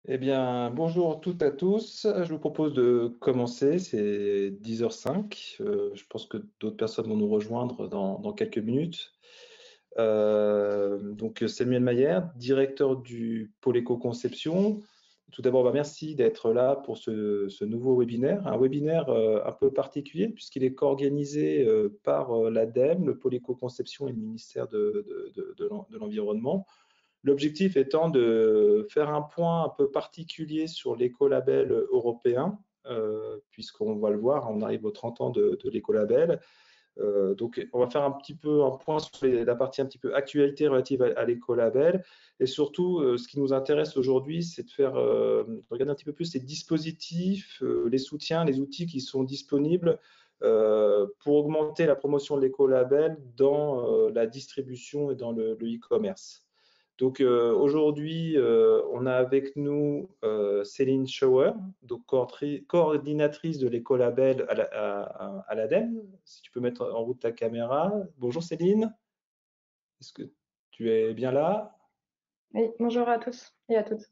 Eh bien, bonjour toutes à tous. Je vous propose de commencer, c'est 10h05. Je pense que d'autres personnes vont nous rejoindre dans quelques minutes. Donc, Samuel Mayer, directeur du pôle éco-conception. Tout d'abord, merci d'être là pour ce nouveau webinaire. Un webinaire un peu particulier puisqu'il est co-organisé par l'ADEME, le pôle éco-conception et le ministère de l'Environnement. L'objectif étant de faire un point un peu particulier sur l'écolabel européen, puisqu'on va le voir, on arrive aux 30 ans de l'écolabel. Donc, on va faire un petit peu un point sur la partie un petit peu actualité relative à l'écolabel. Et surtout, ce qui nous intéresse aujourd'hui, c'est de faire regarder un petit peu plus les dispositifs, les soutiens, les outils qui sont disponibles pour augmenter la promotion de l'écolabel dans la distribution et dans le e-commerce. Donc aujourd'hui, on a avec nous Céline Schauer, donc coordinatrice de l'écolabel à l'ADEME. Si tu peux mettre en route ta caméra. Bonjour Céline, est-ce que tu es bien là? Oui, bonjour à tous et à toutes.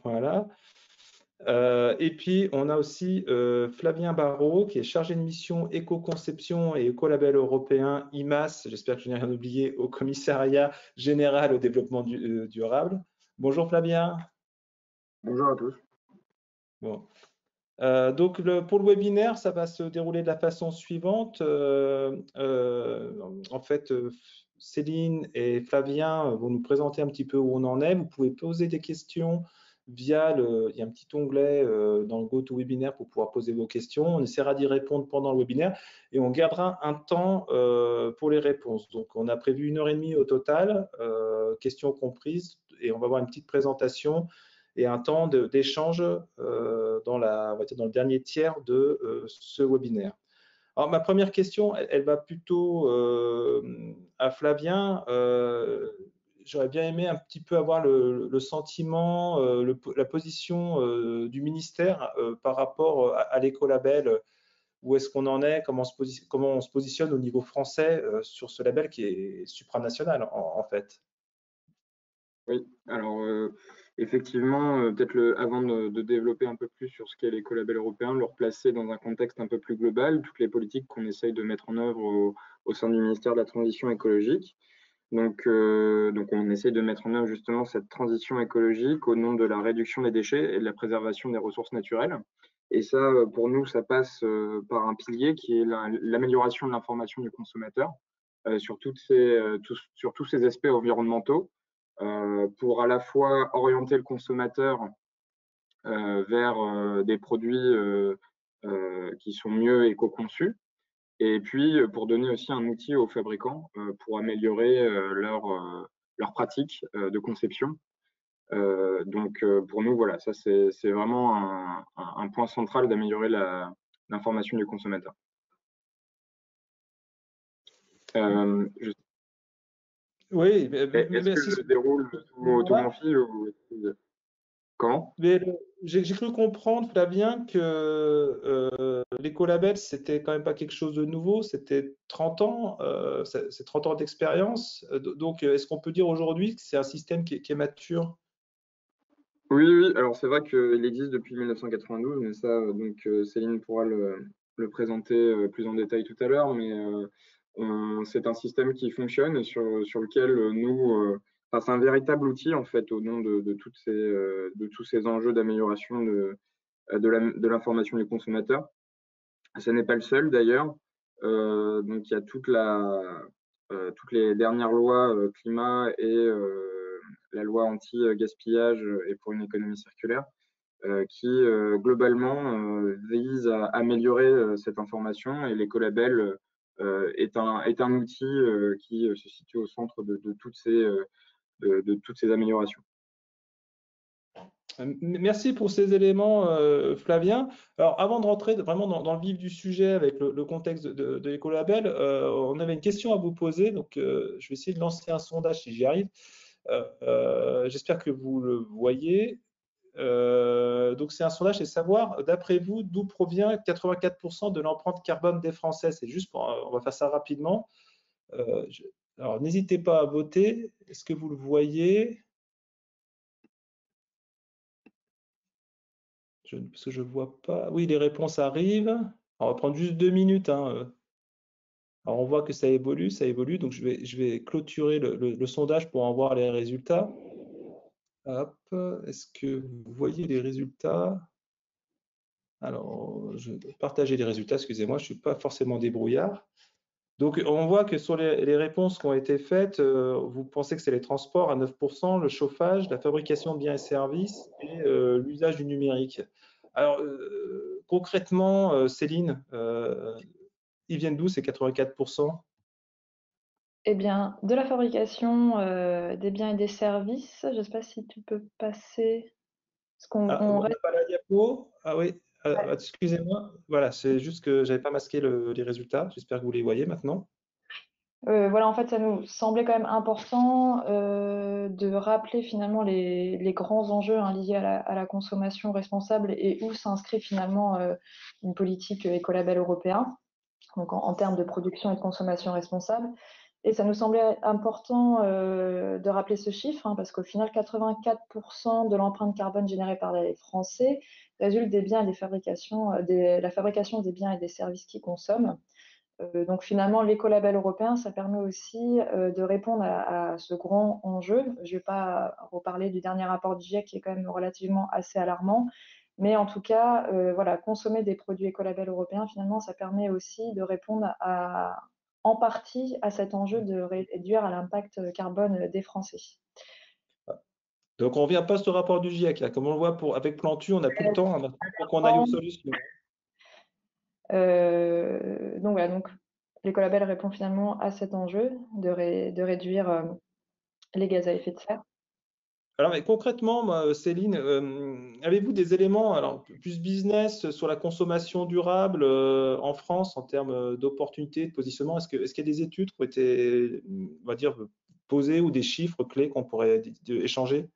Voilà. Et puis, on a aussi Flavien Barrault, qui est chargé de mission éco-conception et écolabel européen IMAS, j'espère que je n'ai rien oublié, au Commissariat général au développement durable. Bonjour Flavien. Bonjour à tous. Bon. Donc, pour le webinaire, ça va se dérouler de la façon suivante. En fait, Céline et Flavien vont nous présenter un petit peu où on en est. Vous pouvez poser des questions via il y a un petit onglet dans le GoToWebinar pour pouvoir poser vos questions. On essaiera d'y répondre pendant le webinaire et on gardera un temps pour les réponses. Donc, on a prévu 1h30 au total, questions comprises, et on va avoir une petite présentation et un temps d'échange dans le dernier tiers de ce webinaire. Alors, ma première question, elle va plutôt à Flavien. J'aurais bien aimé un petit peu avoir le sentiment, la position du ministère par rapport à l'écolabel. Où est-ce qu'on en est, comment on se positionne au niveau français sur ce label qui est supranational en fait. Oui, alors effectivement, peut-être avant de développer un peu plus sur ce qu'est l'écolabel européen, le replacer dans un contexte un peu plus global, toutes les politiques qu'on essaye de mettre en œuvre au sein du ministère de la Transition écologique. Donc on essaye de mettre en œuvre justement cette transition écologique au nom de la réduction des déchets et de la préservation des ressources naturelles. Et ça, pour nous, ça passe par un pilier qui est l'amélioration de l'information du consommateur sur tous ces aspects environnementaux pour à la fois orienter le consommateur vers des produits qui sont mieux éco-conçus, et puis pour donner aussi un outil aux fabricants pour améliorer leur pratique de conception. Donc pour nous, voilà, ça c'est vraiment un point central d'améliorer l'information du consommateur. Oui, Est-ce que je déroule tout mon fil ou... Comment? Mais j'ai cru comprendre, Flavien, que l'écolabel, c'était quand même pas quelque chose de nouveau, c'était 30 ans, c'est 30 ans d'expérience. Donc, est-ce qu'on peut dire aujourd'hui que c'est un système qui est mature? Oui, oui, alors c'est vrai qu'il existe depuis 1992, mais ça, donc Céline pourra le présenter plus en détail tout à l'heure, mais c'est un système qui fonctionne et sur lequel nous, enfin, c'est un véritable outil en fait au nom de tous ces enjeux d'amélioration de l'information des consommateurs. Ce n'est pas le seul d'ailleurs. Donc il y a toutes les dernières lois climat et la loi anti-gaspillage et pour une économie circulaire qui globalement vise à améliorer cette information, et l'écolabel est un outil qui se situe au centre de toutes ces améliorations. Merci pour ces éléments, Flavien. Alors, avant de rentrer vraiment dans le vif du sujet avec le contexte de l'écolabel, on avait une question à vous poser. Donc, je vais essayer de lancer un sondage si j'y arrive. J'espère que vous le voyez. Donc, c'est un sondage, c'est savoir, d'après vous, d'où provient 84% de l'empreinte carbone des Français. C'est juste on va faire ça rapidement. Alors, n'hésitez pas à voter. Est-ce que vous le voyez? parce que je vois pas. Oui, les réponses arrivent. On va prendre juste 2 minutes, hein. Alors, on voit que ça évolue, donc je vais clôturer le sondage pour en voir les résultats. Hop, est-ce que vous voyez les résultats? Alors, je vais partager les résultats, excusez-moi, je ne suis pas forcément débrouillard. Donc, on voit que sur les réponses qui ont été faites, vous pensez que c'est les transports à 9%, le chauffage, la fabrication de biens et services et l'usage du numérique. Alors, concrètement, Céline, ils viennent d'où ces 84%? Eh bien, de la fabrication des biens et des services, je ne sais pas si tu peux passer, parce qu'on Ah, on on n'a reste. pas la diapo. Ah oui, excusez-moi. Voilà, c'est juste que j'avais pas masqué les résultats. J'espère que vous les voyez maintenant. Voilà, en fait, ça nous semblait quand même important de rappeler finalement les grands enjeux liés à la consommation responsable et où s'inscrit finalement une politique écolabel européen, donc en termes de production et de consommation responsable. Et ça nous semblait important de rappeler ce chiffre, parce qu'au final, 84% de l'empreinte carbone générée par les Français résulte des biens et des fabrications, la fabrication des biens et des services qu'ils consomment. Donc finalement, l'écolabel européen, ça permet aussi de répondre à ce grand enjeu. Je ne vais pas reparler du dernier rapport du GIEC qui est quand même relativement assez alarmant, mais en tout cas, voilà, consommer des produits écolabel européens, finalement, ça permet aussi de répondre en partie à cet enjeu de réduire l'impact carbone des Français. Donc, on revient pas sur le rapport du GIEC, là. Comme on le voit avec Plantu, on n'a plus le temps hein, maintenant pour qu'on aille aux solutions. Donc voilà, donc l'écolabel répond finalement à cet enjeu de réduire les gaz à effet de serre. Alors, mais concrètement, Céline, avez-vous des éléments, alors plus business sur la consommation durable en France en termes d'opportunités, de positionnement? Est-ce qu'il y a des études qui ont été, on va dire, posées ou des chiffres clés qu'on pourrait échanger?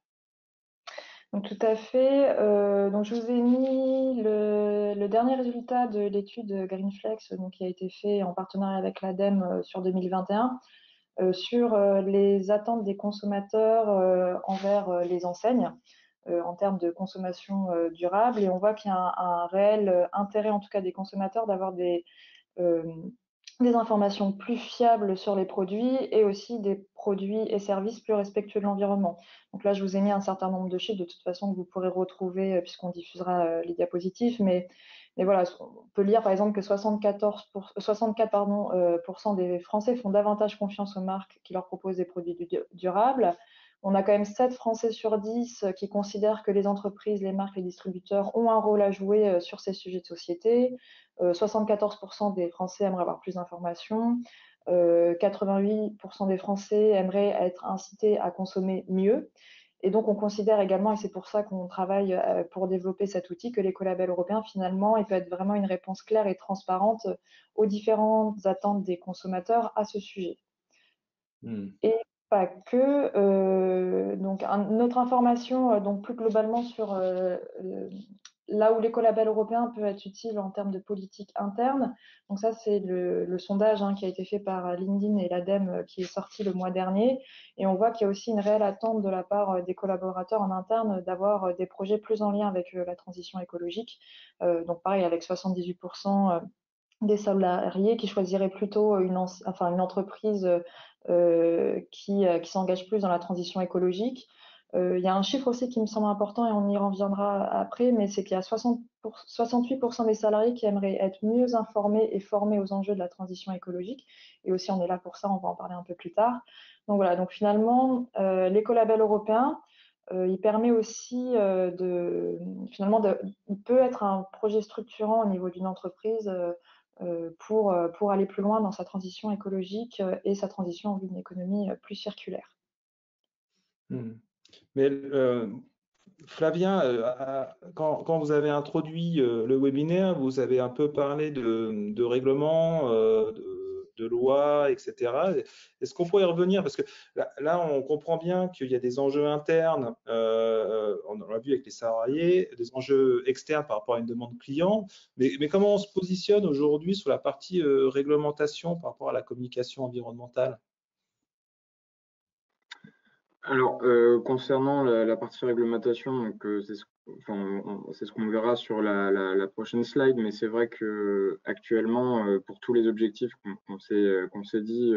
Donc tout à fait. Donc je vous ai mis le dernier résultat de l'étude Greenflex, donc qui a été fait en partenariat avec l'ADEME sur 2021, sur les attentes des consommateurs envers les enseignes en termes de consommation durable. Et on voit qu'il y a un réel intérêt, en tout cas des consommateurs, d'avoir des informations plus fiables sur les produits et aussi des produits et services plus respectueux de l'environnement. Donc là, je vous ai mis un certain nombre de chiffres de toute façon que vous pourrez retrouver puisqu'on diffusera les diapositives. Mais voilà, on peut lire par exemple que 64 des Français font davantage confiance aux marques qui leur proposent des produits durables. On a quand même 7 Français sur 10 qui considèrent que les entreprises, les marques, les distributeurs ont un rôle à jouer sur ces sujets de société. 74% des Français aimeraient avoir plus d'informations. 88% des Français aimeraient être incités à consommer mieux. Et donc, on considère également, et c'est pour ça qu'on travaille pour développer cet outil, que l'écolabel européen, finalement, il peut être vraiment une réponse claire et transparente aux différentes attentes des consommateurs à ce sujet. Et pas que. Donc, une autre information, donc plus globalement sur là où l'écolabel européen peut être utile en termes de politique interne. Donc ça, c'est le sondage qui a été fait par LinkedIn et l'ADEME qui est sorti le mois dernier. Et on voit qu'il y a aussi une réelle attente de la part des collaborateurs en interne d'avoir des projets plus en lien avec la transition écologique. Donc pareil, avec 78% des salariés qui choisiraient plutôt une entreprise qui s'engage plus dans la transition écologique. Il y a un chiffre aussi qui me semble important et on y reviendra après, mais c'est qu'il y a 68% des salariés qui aimeraient être mieux informés et formés aux enjeux de la transition écologique. Et aussi, on est là pour ça, on va en parler un peu plus tard. Donc voilà, donc finalement, l'écolabel européen, il permet aussi il peut être un projet structurant au niveau d'une entreprise pour aller plus loin dans sa transition écologique et sa transition en vue d'une économie plus circulaire. Mais Flavien, quand vous avez introduit le webinaire, vous avez un peu parlé de règlements, de lois, etc. Est-ce qu'on pourrait y revenir? Parce que là, on comprend bien qu'il y a des enjeux internes, on l'a vu avec les salariés, des enjeux externes par rapport à une demande client. Mais comment on se positionne aujourd'hui sur la partie réglementation par rapport à la communication environnementale? Alors, concernant la partie réglementation, donc, c'est ce qu'on verra sur la prochaine slide, mais c'est vrai que actuellement, pour tous les objectifs qu'on s'est dit,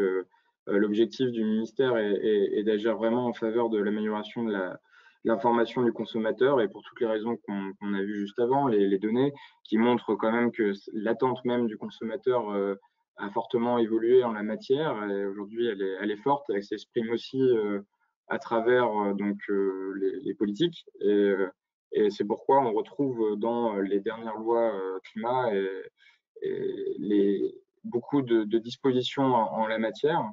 l'objectif du ministère est d'agir vraiment en faveur de l'amélioration de l'information du consommateur, et pour toutes les raisons qu'on a vues juste avant, les données qui montrent quand même que l'attente même du consommateur a fortement évolué en la matière. Et aujourd'hui, elle est forte, elle s'exprime aussi à travers les politiques. Et c'est pourquoi on retrouve dans les dernières lois climat beaucoup de dispositions en la matière.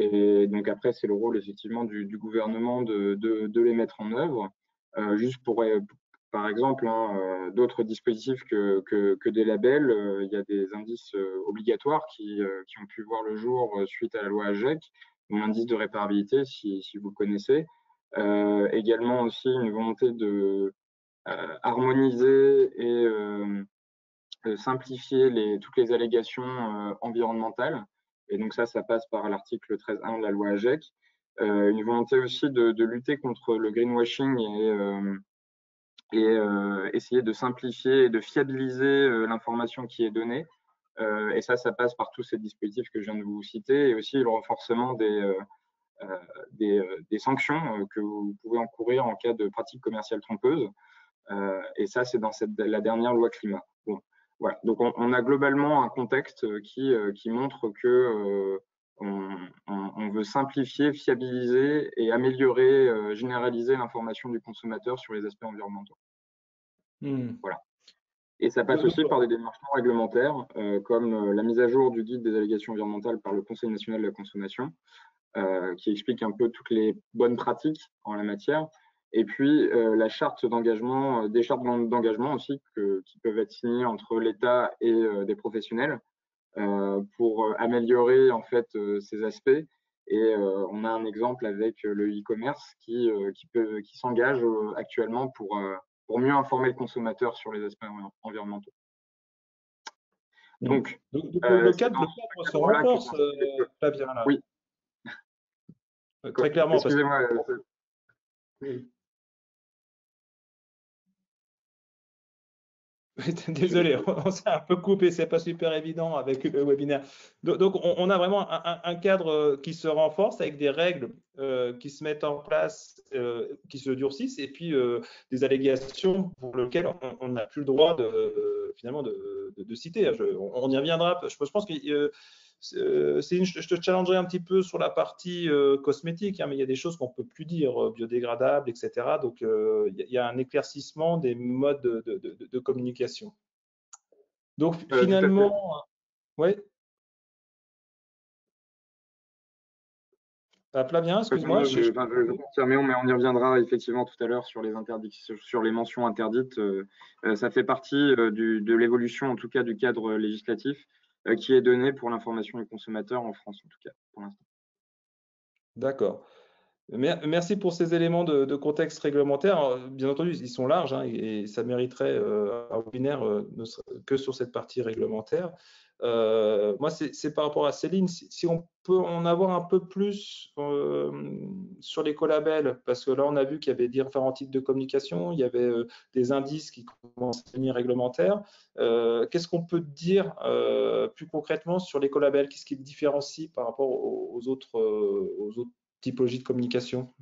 Et donc après, c'est le rôle effectivement du gouvernement de les mettre en œuvre. Juste par exemple, hein, d'autres dispositifs que des labels, il y a des indices obligatoires qui ont pu voir le jour suite à la loi AGEC, l'indice de réparabilité, si vous le connaissez. Également aussi une volonté de harmoniser et simplifier toutes les allégations environnementales. Et donc ça passe par l'article 13.1 de la loi AGEC. Une volonté aussi de lutter contre le greenwashing et essayer de simplifier et de fiabiliser l'information qui est donnée. Et ça passe par tous ces dispositifs que je viens de vous citer, et aussi le renforcement des sanctions que vous pouvez encourir en cas de pratique commerciale trompeuse. Et ça, c'est dans la dernière loi climat. Bon, voilà. Donc, on a globalement un contexte qui montre que on veut simplifier, fiabiliser et améliorer, généraliser l'information du consommateur sur les aspects environnementaux. Voilà. Et ça passe aussi par des démarches non réglementaires, comme la mise à jour du guide des allégations environnementales par le Conseil national de la consommation, qui explique un peu toutes les bonnes pratiques en la matière. Et puis la charte d'engagement, des chartes d'engagement aussi qui peuvent être signées entre l'État et des professionnels pour améliorer en fait ces aspects. Et on a un exemple avec le e-commerce qui s'engage actuellement pour mieux informer le consommateur sur les aspects environnementaux. Donc, le cadre se renforce, Flavien, là. Oui. Très clairement. Excusez-moi. Oui. Désolé, on s'est un peu coupé, c'est pas super évident avec le webinaire. Donc on a vraiment un cadre qui se renforce avec des règles qui se mettent en place, qui se durcissent, et puis des allégations pour lesquelles on n'a plus le droit finalement de citer. On y reviendra. Je pense que je te challengerai un petit peu sur la partie cosmétique, hein, mais il y a des choses qu'on ne peut plus dire, biodégradables, etc. Donc, il y a un éclaircissement des modes de communication. Donc, finalement, oui. Flavien, excuse-moi. Je confirme, mais on y reviendra effectivement tout à l'heure sur les interdictions, sur les mentions interdites. Ça fait partie de l'évolution, en tout cas, du cadre législatif qui est donné pour l'information des consommateurs en France, en tout cas, pour l'instant. D'accord. Merci pour ces éléments de contexte réglementaire. Bien entendu, ils sont larges, hein, et ça mériterait un webinaire que sur cette partie réglementaire. Moi, c'est par rapport à Céline, si on peut en avoir un peu plus sur l'écolabel, parce que là, on a vu qu'il y avait différents types de communication, il y avait des indices qui commencent à devenir réglementaires. Qu'est-ce qu'on peut dire plus concrètement sur l'écolabel? Qu'est-ce qui le différencie par rapport aux autres typologie de communication?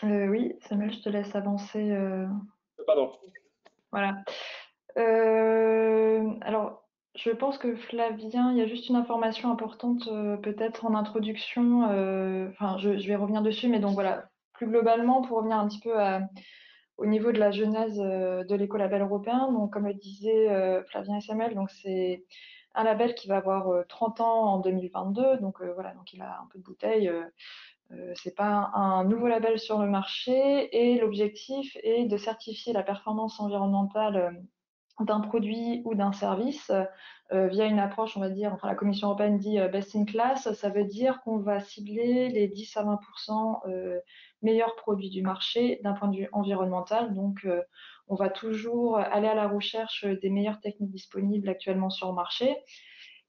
Oui, Samuel, je te laisse avancer. Pardon. Voilà. Alors, je pense que Flavien, il y a juste une information importante peut-être en introduction. Enfin, je vais revenir dessus, mais donc voilà, plus globalement, pour revenir un petit peu au niveau de la genèse de l'écolabel européen. Donc, comme le disaient Flavien et Samuel, donc c'est un label qui va avoir 30 ans en 2022. Donc voilà, donc il a un peu de bouteille. C'est pas un nouveau label sur le marché, et l'objectif est de certifier la performance environnementale d'un produit ou d'un service via une approche, on va dire, enfin la Commission européenne dit best in class. Ça veut dire qu'on va cibler les 10 à 20% meilleurs produits du marché d'un point de vue environnemental. Donc on va toujours aller à la recherche des meilleures techniques disponibles actuellement sur le marché.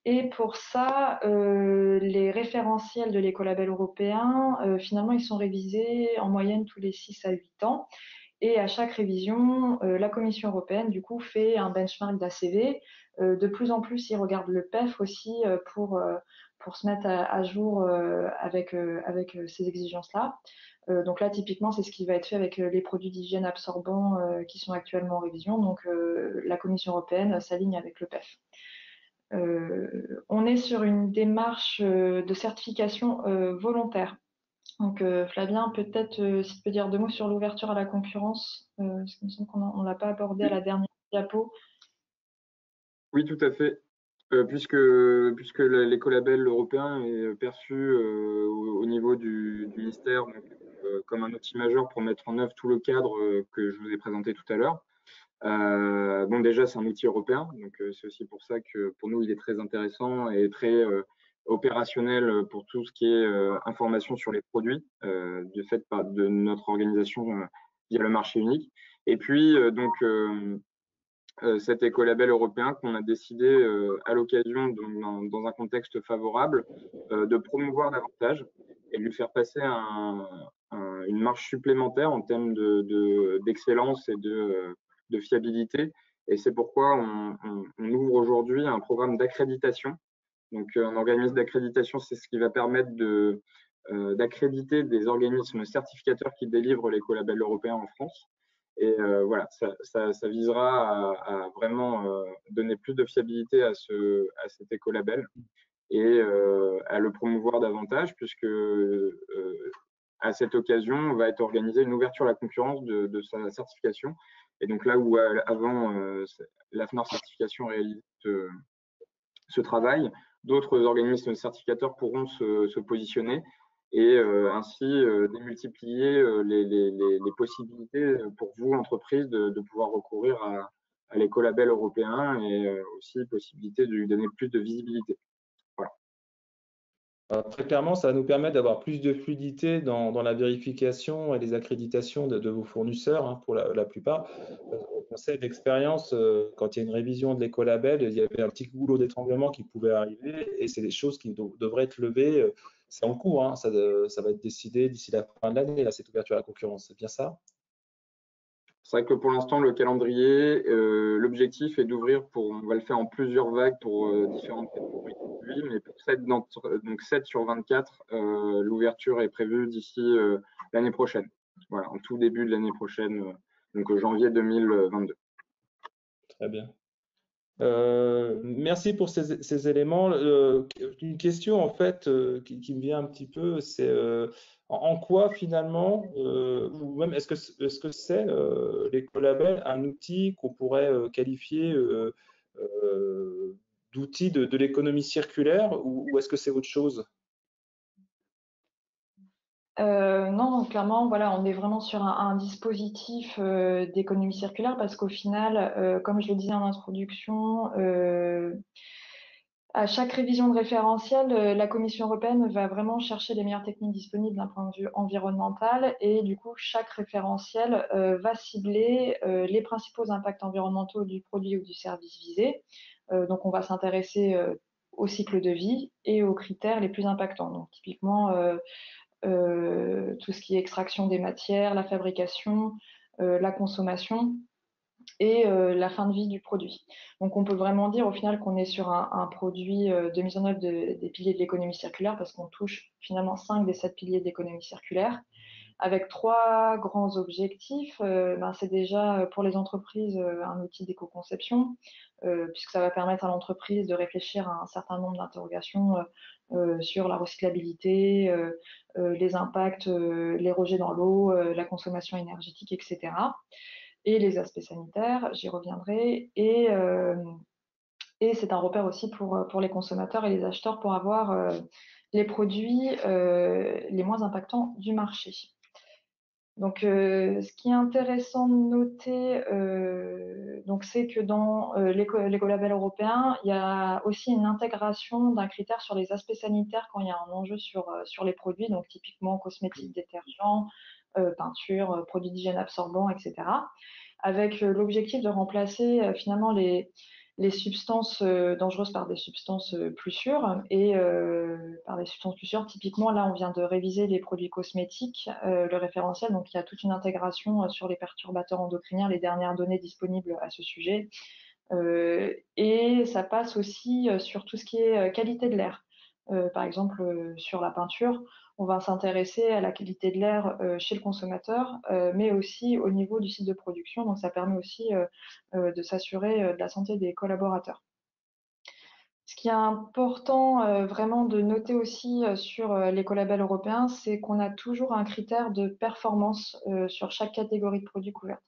Et pour ça, les référentiels de l'écolabel européen, finalement, ils sont révisés en moyenne tous les 6 à 8 ans. Et à chaque révision, la Commission européenne, du coup, fait un benchmark d'ACV. De plus en plus, ils regardent le PEF aussi pour se mettre à jour avec ces exigences-là. Donc là, typiquement, c'est ce qui va être fait avec les produits d'hygiène absorbants qui sont actuellement en révision. Donc la Commission européenne s'aligne avec le PEF. On est sur une démarche de certification volontaire. Donc Flavien, peut-être si tu peux dire 2 mots sur l'ouverture à la concurrence, parce qu'il me semble qu'on ne l'a pas abordé à la dernière diapo. Oui, tout à fait. Puisque l'écolabel européen est perçu au niveau du ministère donc, comme un outil majeur pour mettre en œuvre tout le cadre que je vous ai présenté tout à l'heure. Bon, déjà, c'est un outil européen, donc c'est aussi pour ça que pour nous, il est très intéressant et très opérationnel pour tout ce qui est information sur les produits, du fait de notre organisation via le marché unique. Et puis, cet écolabel européen qu'on a décidé à l'occasion, dans un contexte favorable, de promouvoir davantage et de lui faire passer une marche supplémentaire en termes d'excellence et de fiabilité. Et c'est pourquoi on ouvre aujourd'hui un programme d'accréditation. Donc, un organisme d'accréditation, c'est ce qui va permettre d'accréditer des organismes certificateurs qui délivrent l'écolabel européen en France. Et voilà, ça visera à vraiment donner plus de fiabilité à cet écolabel et à le promouvoir davantage, puisque à cette occasion, va être organisée une ouverture à la concurrence de sa certification. Et donc là où avant, l'AFNOR Certification réalise ce travail, d'autres organismes certificateurs pourront se positionner et ainsi démultiplier les possibilités pour vous, entreprise, de pouvoir recourir à l'écolabel européen et aussi possibilité de lui donner plus de visibilité. Voilà. Très clairement, ça va nous permettre d'avoir plus de fluidité dans la vérification et les accréditations de vos fournisseurs, hein, pour la plupart. On sait d'expérience, quand il y a une révision de l'écolabel, il y avait un petit goulot d'étranglement qui pouvait arriver et c'est des choses qui devraient être levées. C'est en cours, hein, ça va être décidé d'ici la fin de l'année, cette ouverture à la concurrence. C'est bien ça? C'est vrai que pour l'instant, le calendrier, l'objectif est d'ouvrir on va le faire en plusieurs vagues pour différentes catégories de produits, mais pour 7 sur 24, l'ouverture est prévue d'ici l'année prochaine. Voilà, en tout début de l'année prochaine, donc janvier 2022. Très bien. Merci pour ces éléments. Une question en fait qui me vient un petit peu, c'est en quoi finalement, ou même est-ce que c'est l'écolabel un outil qu'on pourrait qualifier d'outil de l'économie circulaire ou est-ce que c'est autre chose? Non, clairement, voilà, on est vraiment sur un dispositif d'économie circulaire parce qu'au final, comme je le disais en introduction, à chaque révision de référentiel, la Commission européenne va vraiment chercher les meilleures techniques disponibles d'un point de vue environnemental et du coup, chaque référentiel va cibler les principaux impacts environnementaux du produit ou du service visé. Donc, on va s'intéresser au cycle de vie et aux critères les plus impactants. Donc, typiquement, tout ce qui est extraction des matières, la fabrication, la consommation et la fin de vie du produit. Donc on peut vraiment dire au final qu'on est sur un produit de mise en œuvre des piliers de l'économie circulaire parce qu'on touche finalement 5 des 7 piliers de l'économie circulaire avec 3 grands objectifs. C'est déjà pour les entreprises un outil d'éco-conception puisque ça va permettre à l'entreprise de réfléchir à un certain nombre d'interrogations sur la recyclabilité, les impacts, les rejets dans l'eau, la consommation énergétique, etc. Et les aspects sanitaires, j'y reviendrai. Et c'est un repère aussi pour les consommateurs et les acheteurs pour avoir les produits les moins impactants du marché. Donc, ce qui est intéressant de noter, c'est que dans l'écolabel européen, il y a aussi une intégration d'un critère sur les aspects sanitaires quand il y a un enjeu sur les produits, donc typiquement cosmétiques, détergents, peinture, produits d'hygiène absorbants, etc. Avec l'objectif de remplacer finalement les substances dangereuses par des substances plus sûres et par des substances plus sûres. Typiquement, là, on vient de réviser les produits cosmétiques, le référentiel, donc il y a toute une intégration sur les perturbateurs endocriniens, les dernières données disponibles à ce sujet. Et ça passe aussi sur tout ce qui est qualité de l'air. Par exemple, sur la peinture, on va s'intéresser à la qualité de l'air chez le consommateur, mais aussi au niveau du site de production. Donc, ça permet aussi de s'assurer de la santé des collaborateurs. Ce qui est important vraiment de noter aussi sur l'écolabel européen, c'est qu'on a toujours un critère de performance sur chaque catégorie de produits couverts.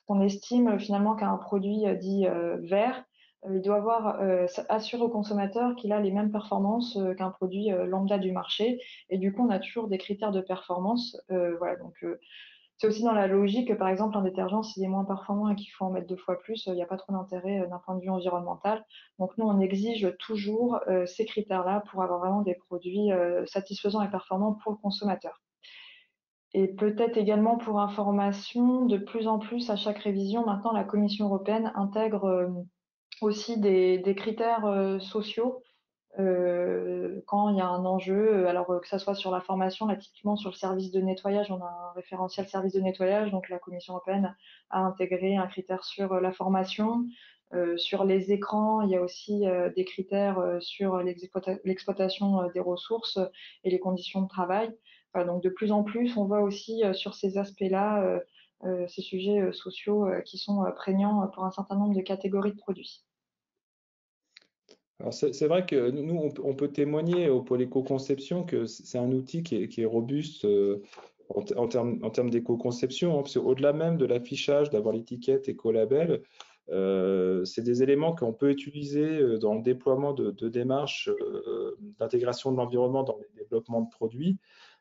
On estime finalement qu'un produit dit vert, il doit assurer au consommateur qu'il a les mêmes performances qu'un produit lambda du marché. Et du coup, on a toujours des critères de performance. Voilà, donc c'est aussi dans la logique que, par exemple, un détergent, s'il est moins performant et qu'il faut en mettre 2 fois plus, il n'y a pas trop d'intérêt d'un point de vue environnemental. Donc nous, on exige toujours ces critères-là pour avoir vraiment des produits satisfaisants et performants pour le consommateur. Et peut-être également pour information, de plus en plus à chaque révision, maintenant la Commission européenne intègre aussi des critères sociaux quand il y a un enjeu, alors que ça soit sur la formation, là typiquement sur le service de nettoyage, on a un référentiel service de nettoyage, donc la Commission européenne a intégré un critère sur la formation. Sur les écrans, il y a aussi des critères sur l'exploitation des ressources et les conditions de travail. Voilà, donc de plus en plus, on voit aussi sur ces aspects-là ces sujets sociaux qui sont prégnants pour un certain nombre de catégories de produits. Alors c'est vrai que nous, on peut témoigner au pôle éco-conception que c'est un outil qui est robuste en termes d'éco-conception, hein, parce qu'au-delà même de l'affichage, d'avoir l'étiquette écolabel, c'est des éléments qu'on peut utiliser dans le déploiement de démarches d'intégration de l'environnement dans les développements de produits.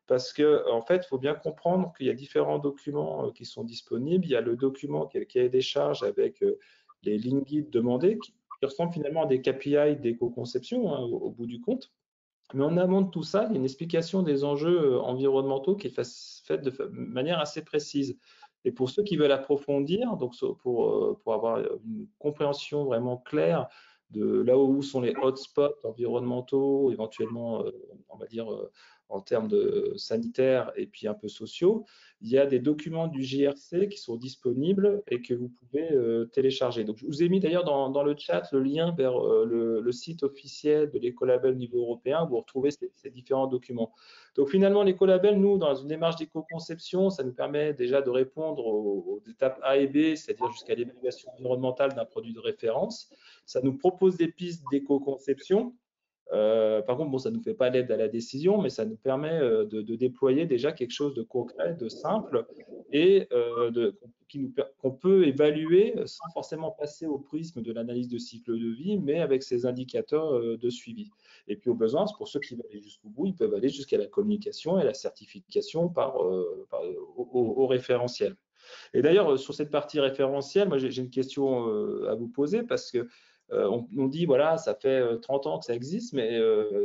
Parce que, en fait, il faut bien comprendre qu'il y a différents documents qui sont disponibles. Il y a le document qui est le cahier des charges avec les lignes guides demandées, qui ressemblent finalement à des KPI d'éco-conception, hein, au bout du compte. Mais en amont de tout ça, il y a une explication des enjeux environnementaux qui est faite de manière assez précise. Et pour ceux qui veulent approfondir, donc pour avoir une compréhension vraiment claire de là où sont les hotspots environnementaux, éventuellement, on va dire, en termes de sanitaires et puis un peu sociaux, il y a des documents du JRC qui sont disponibles et que vous pouvez télécharger. Donc, je vous ai mis d'ailleurs dans le chat le lien vers le site officiel de l'écolabel au niveau européen où vous retrouvez ces différents documents. Donc, finalement, l'écolabel, nous, dans une démarche d'éco-conception, ça nous permet déjà de répondre aux étapes A et B, c'est-à-dire jusqu'à l'évaluation environnementale d'un produit de référence. Ça nous propose des pistes d'éco-conception. Par contre, bon, ça ne nous fait pas l'aide à la décision, mais ça nous permet de déployer déjà quelque chose de concret, de simple et qu'on peut évaluer sans forcément passer au prisme de l'analyse de cycle de vie, mais avec ces indicateurs de suivi. Et puis au besoin, pour ceux qui veulent aller jusqu'au bout, ils peuvent aller jusqu'à la communication et la certification au référentiel. Et d'ailleurs, sur cette partie référentielle, moi j'ai une question à vous poser parce que on dit, voilà, ça fait 30 ans que ça existe, mais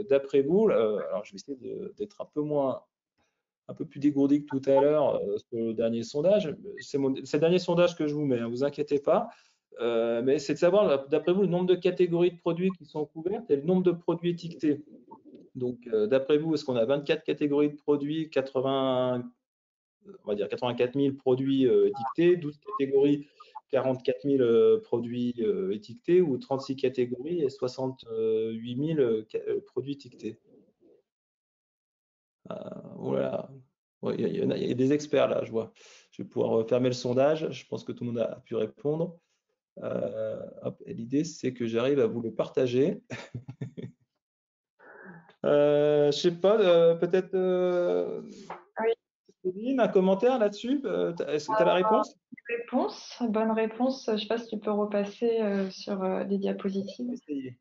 d'après vous, alors je vais essayer d'être un peu plus dégourdi que tout à l'heure sur le dernier sondage. C'est le dernier sondage que je vous mets, hein, vous inquiétez pas. Mais c'est de savoir, d'après vous, le nombre de catégories de produits qui sont couvertes et le nombre de produits étiquetés. Donc, d'après vous, est-ce qu'on a 24 catégories de produits, 80, on va dire 84 000 produits étiquetés, 12 catégories, 44 000 produits étiquetés ou 36 catégories et 68 000 produits étiquetés. Voilà. Ouais, il y a des experts là, je vois. Je vais pouvoir fermer le sondage. Je pense que tout le monde a pu répondre. L'idée, c'est que j'arrive à vous le partager. Je sais pas, peut-être Céline, un commentaire là-dessus? Est-ce que tu as la réponse? Bonne réponse. Je ne sais pas si tu peux repasser sur les diapositives. Essayez.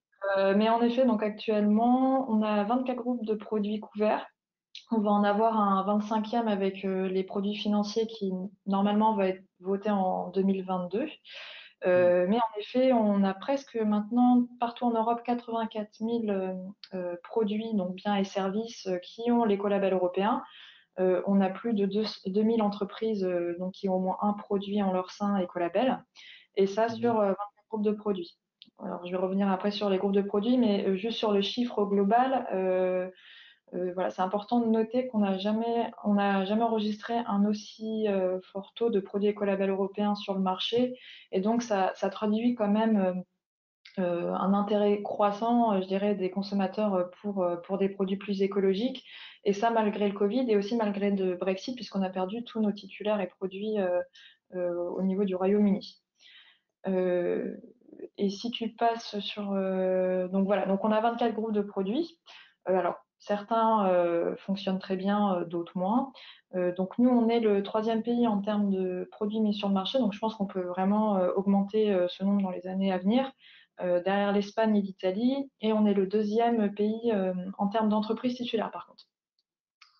Mais en effet, donc actuellement, on a 24 groupes de produits couverts. On va en avoir un 25e avec les produits financiers qui normalement va être voté en 2022. Mais en effet, on a presque maintenant partout en Europe 84 000 produits, donc biens et services qui ont l'écolabel européen. On a plus de 2000 entreprises donc, qui ont au moins un produit en leur sein écolabel, et ça sur 24 groupes de produits. alors je vais revenir après sur les groupes de produits, mais juste sur le chiffre global, voilà, c'est important de noter qu'on n'a jamais enregistré un aussi fort taux de produits écolabels européens sur le marché, et donc ça traduit quand même un intérêt croissant, je dirais, des consommateurs pour des produits plus écologiques, et ça malgré le Covid et aussi malgré le Brexit, puisqu'on a perdu tous nos titulaires et produits au niveau du Royaume-Uni. Et si tu passes sur... donc voilà, donc on a 24 groupes de produits. Alors, certains fonctionnent très bien, d'autres moins. Donc nous, on est le 3e pays en termes de produits mis sur le marché, donc je pense qu'on peut vraiment augmenter ce nombre dans les années à venir, derrière l'Espagne et l'Italie, et on est le 2e pays en termes d'entreprises titulaires par contre.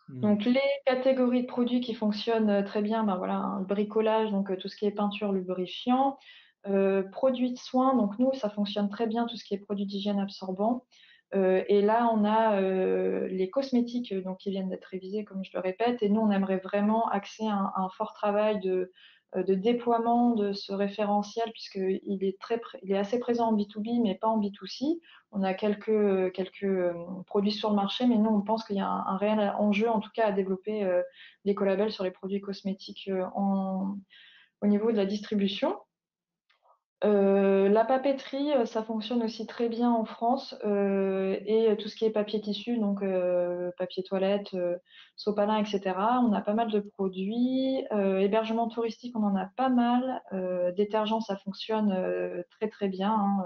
Donc les catégories de produits qui fonctionnent très bien, ben voilà, hein, le bricolage, donc tout ce qui est peinture, lubrifiant, produits de soins, donc nous ça fonctionne très bien, tout ce qui est produits d'hygiène absorbants. Et là on a les cosmétiques donc qui viennent d'être révisés comme je le répète, et nous on aimerait vraiment axer un fort travail de déploiement de ce référentiel, puisqu'il est il est assez présent en B2B mais pas en B2C. On a quelques produits sur le marché, mais nous on pense qu'il y a un réel enjeu en tout cas à développer l'écolabel sur les produits cosmétiques au niveau de la distribution. La papeterie, ça fonctionne aussi très bien en France, et tout ce qui est papier tissu, donc papier toilette, sopalin, etc. On a pas mal de produits. Hébergement touristique, on en a pas mal. Détergent, ça fonctionne très très bien, hein.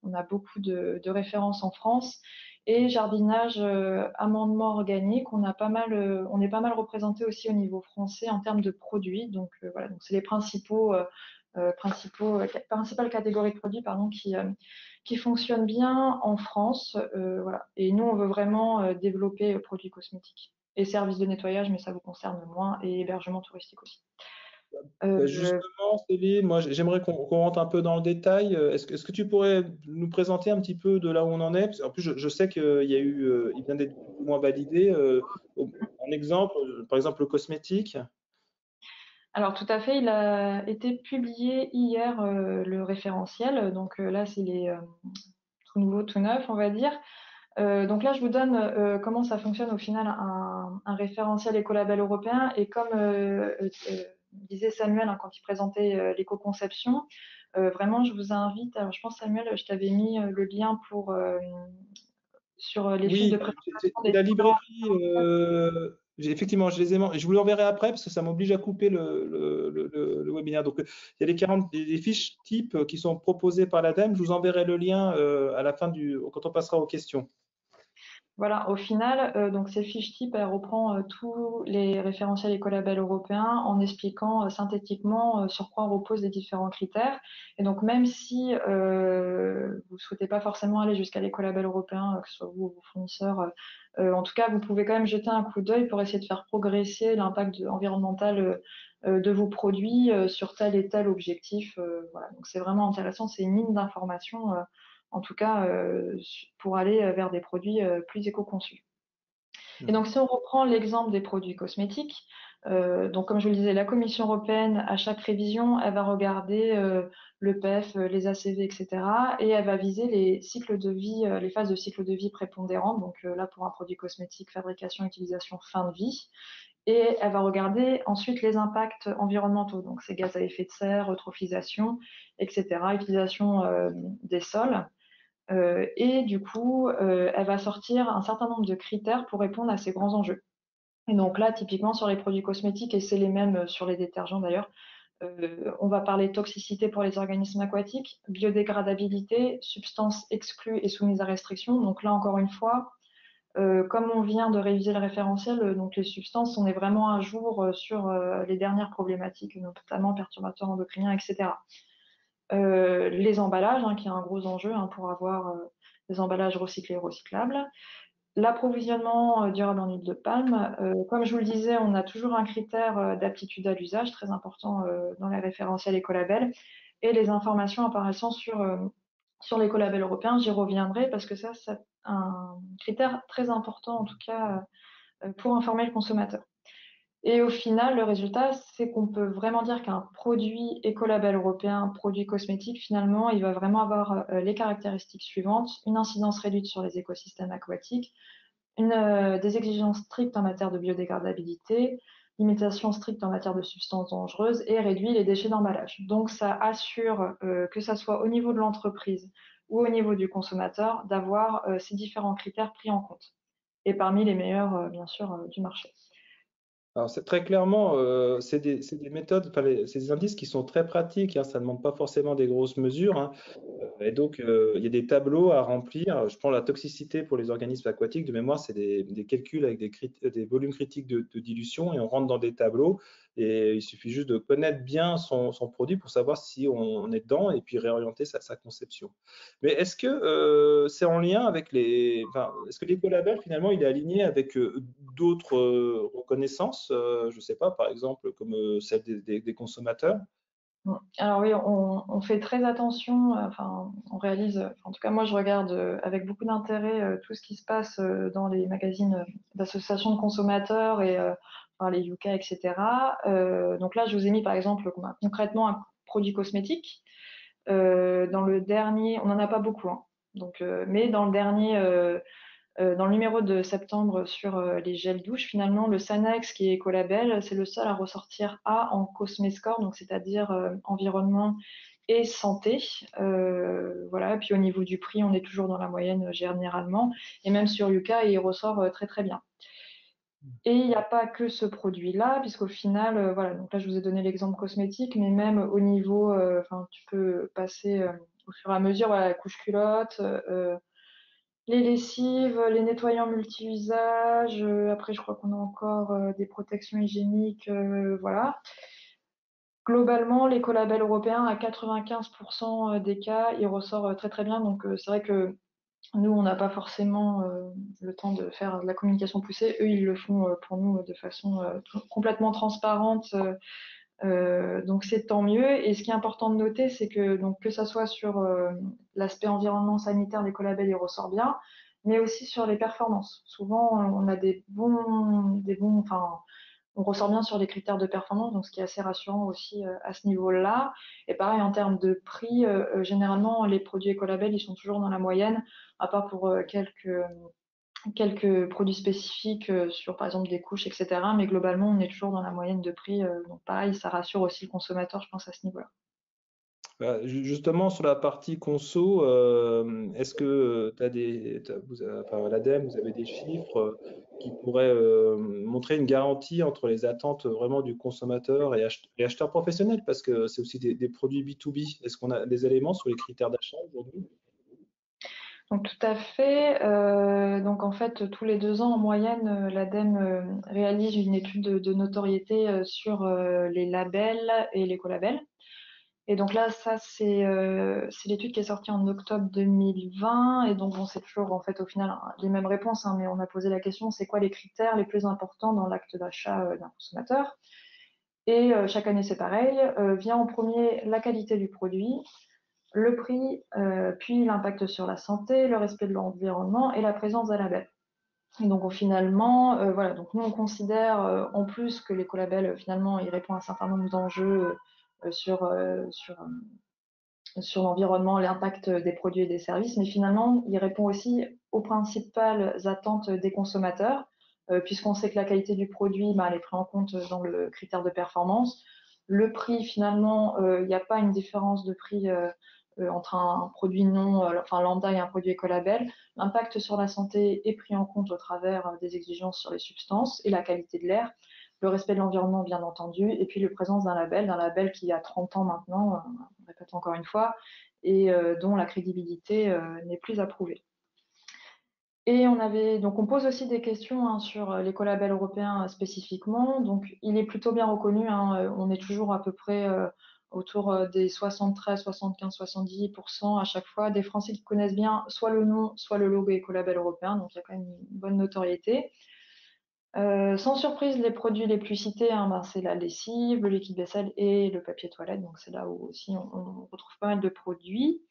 On a beaucoup de références en France. Et jardinage, amendement organique, on est pas mal représenté aussi au niveau français en termes de produits. Donc voilà, donc c'est les principales catégories de produits pardon, qui fonctionnent bien en France. Voilà. Et nous, on veut vraiment développer produits cosmétiques et services de nettoyage, mais ça vous concerne moins, et hébergement touristique aussi. Justement, Céline, moi j'aimerais qu'on rentre un peu dans le détail. Est-ce que tu pourrais nous présenter un petit peu de là où on en est? Parce qu'en plus, je sais qu'il y a eu, il vient d'être plus ou moins validé. Un exemple, par exemple, le cosmétique. Alors tout à fait, il a été publié hier le référentiel, donc là c'est les tout nouveau, tout neuf, on va dire. Donc là, je vous donne comment ça fonctionne au final un référentiel écolabel européen. Et comme disait Samuel hein, quand il présentait l'éco-conception, vraiment, je vous invite. Alors, je pense, Samuel, je t'avais mis le lien sur les fiches de Oui, présentation c'est des la différents. librairie. Effectivement, je les ai, je vous l'enverrai après parce que ça m'oblige à couper le webinaire. Donc, il y a les 40 des fiches types qui sont proposées par l'ADEME. Je vous enverrai le lien à la fin quand on passera aux questions. Voilà, au final, donc ces fiches types, elle reprend tous les référentiels écolabels européens en expliquant synthétiquement sur quoi repose les différents critères. Et donc, même si vous ne souhaitez pas forcément aller jusqu'à l'écolabel européen, que ce soit vous ou vos fournisseurs, en tout cas, vous pouvez quand même jeter un coup d'œil pour essayer de faire progresser l'impact environnemental de vos produits sur tel et tel objectif. Voilà, donc c'est vraiment intéressant, c'est une mine d'informations en tout cas pour aller vers des produits plus éco-conçus. Et donc si on reprend l'exemple des produits cosmétiques, donc comme je vous le disais, la Commission européenne, à chaque révision, elle va regarder le PEF, les ACV, etc. Et elle va viser les cycles de vie, les phases de cycle de vie prépondérantes. Donc là, pour un produit cosmétique, fabrication, utilisation, fin de vie. Et elle va regarder ensuite les impacts environnementaux, donc ces gaz à effet de serre, eutrophisation, etc., utilisation des sols. Et du coup, elle va sortir un certain nombre de critères pour répondre à ces grands enjeux. Et donc là, typiquement sur les produits cosmétiques, et c'est les mêmes sur les détergents d'ailleurs, on va parler toxicité pour les organismes aquatiques, biodégradabilité, substances exclues et soumises à restriction. Donc là, encore une fois, comme on vient de réviser le référentiel, donc les substances, on est vraiment à jour sur les dernières problématiques, notamment perturbateurs endocriniens, etc. Les emballages, hein, qui est un gros enjeu hein, pour avoir des emballages recyclés et recyclables. L'approvisionnement durable en huile de palme. Comme je vous le disais, on a toujours un critère d'aptitude à l'usage très important dans les référentiels écolabels, et les informations apparaissant sur l'écolabel européen, j'y reviendrai parce que ça, c'est un critère très important en tout cas pour informer le consommateur. Et au final, le résultat, c'est qu'on peut vraiment dire qu'un produit écolabel européen, un produit cosmétique, finalement, il va vraiment avoir les caractéristiques suivantes: une incidence réduite sur les écosystèmes aquatiques, des exigences strictes en matière de biodégradabilité, limitation stricte en matière de substances dangereuses et réduit les déchets d'emballage. Donc ça assure, que ça soit au niveau de l'entreprise ou au niveau du consommateur, d'avoir ces différents critères pris en compte et parmi les meilleurs, bien sûr, du marché. Alors, c'est très clairement, c'est des méthodes, enfin, c'est des indices qui sont très pratiques, hein, ça ne demande pas forcément des grosses mesures, hein. Et donc, il y a des tableaux à remplir. Je prends la toxicité pour les organismes aquatiques. De mémoire, c'est des calculs avec des volumes critiques de dilution et on rentre dans des tableaux. Et il suffit juste de connaître bien son produit pour savoir si on est dedans et puis réorienter sa conception. Mais est-ce que c'est en lien avec enfin, est-ce que l'écolabel, finalement, il est aligné avec d'autres reconnaissances, je ne sais pas, par exemple, comme celle des consommateurs? Alors oui, on fait très attention, enfin, on réalise, en tout cas moi je regarde avec beaucoup d'intérêt tout ce qui se passe dans les magazines d'associations de consommateurs et enfin, les Yuka, etc. Donc là, je vous ai mis par exemple concrètement un produit cosmétique. Dans le dernier, on n'en a pas beaucoup, hein. Donc, mais dans le dernier, dans le numéro de septembre sur les gels douche, finalement, le Sanex, qui est écolabel, c'est le seul à ressortir A en CosmeScore, donc c'est-à-dire environnement et santé. Voilà. Puis au niveau du prix, on est toujours dans la moyenne généralement. Et même sur Yuka, il ressort très très bien. Et il n'y a pas que ce produit-là, puisqu'au final, voilà, donc là je vous ai donné l'exemple cosmétique, mais même au niveau, enfin, tu peux passer au fur et à mesure, voilà, la couche culotte, les lessives, les nettoyants multi-usages, après je crois qu'on a encore des protections hygiéniques, voilà. Globalement, l'écolabel européen, à 95% des cas, il ressort très très bien. Donc c'est vrai que nous, on n'a pas forcément le temps de faire de la communication poussée. Eux, ils le font pour nous de façon complètement transparente. Donc c'est tant mieux. Et ce qui est important de noter, c'est que donc que ça soit sur l'aspect environnement sanitaire, l'écolabel il ressort bien, mais aussi sur les performances. Souvent, on a enfin, on ressort bien sur les critères de performance, donc ce qui est assez rassurant aussi à ce niveau-là. Et pareil, en termes de prix, généralement, les produits écolabel, ils sont toujours dans la moyenne, à part pour quelques produits spécifiques sur, par exemple, des couches, etc. Mais globalement, on est toujours dans la moyenne de prix. Donc pareil, ça rassure aussi le consommateur, je pense, à ce niveau-là. Justement, sur la partie conso, est-ce que enfin, à l'ADEME, vous avez des chiffres qui pourraient montrer une garantie entre les attentes vraiment du consommateur et acheteur professionnel? Parce que c'est aussi des produits B2B. Est-ce qu'on a des éléments sur les critères d'achat aujourd'hui? Donc tout à fait. Donc en fait, tous les 2 ans, en moyenne, l'ADEME réalise une étude de notoriété sur les labels et l'écolabel. Et donc là, ça, c'est l'étude qui est sortie en octobre 2020. Et donc, bon, c'est toujours, en fait, au final, les mêmes réponses, hein, mais on a posé la question, c'est quoi les critères les plus importants dans l'acte d'achat d'un consommateur? Et chaque année, c'est pareil. Vient en premier la qualité du produit, le prix, puis l'impact sur la santé, le respect de l'environnement et la présence d'un label. Et donc, finalement, voilà, donc nous, on considère en plus que l'écolabel, finalement, il répond à un certain nombre d'enjeux sur l'environnement, l'impact des produits et des services, mais finalement, il répond aussi aux principales attentes des consommateurs, puisqu'on sait que la qualité du produit, elle est prise en compte dans le critère de performance. Le prix, finalement, il n'y a pas une différence de prix entre un produit enfin lambda et un produit écolabel. L'impact sur la santé est pris en compte au travers des exigences sur les substances et la qualité de l'air, le respect de l'environnement, bien entendu, et puis la présence d'un label qui a 30 ans maintenant, on répète encore une fois, et dont la crédibilité n'est plus approuvée. Et on pose aussi des questions sur l'écolabel européen spécifiquement. Donc, il est plutôt bien reconnu, hein, on est toujours à peu près autour des 73, 75, 70% à chaque fois des Français qui connaissent bien soit le nom, soit le logo écolabel européen. Donc, il y a quand même une bonne notoriété. Sans surprise, les produits les plus cités, hein, c'est la lessive, le liquide vaisselle et le papier toilette. Donc c'est là où aussi on retrouve pas mal de produits.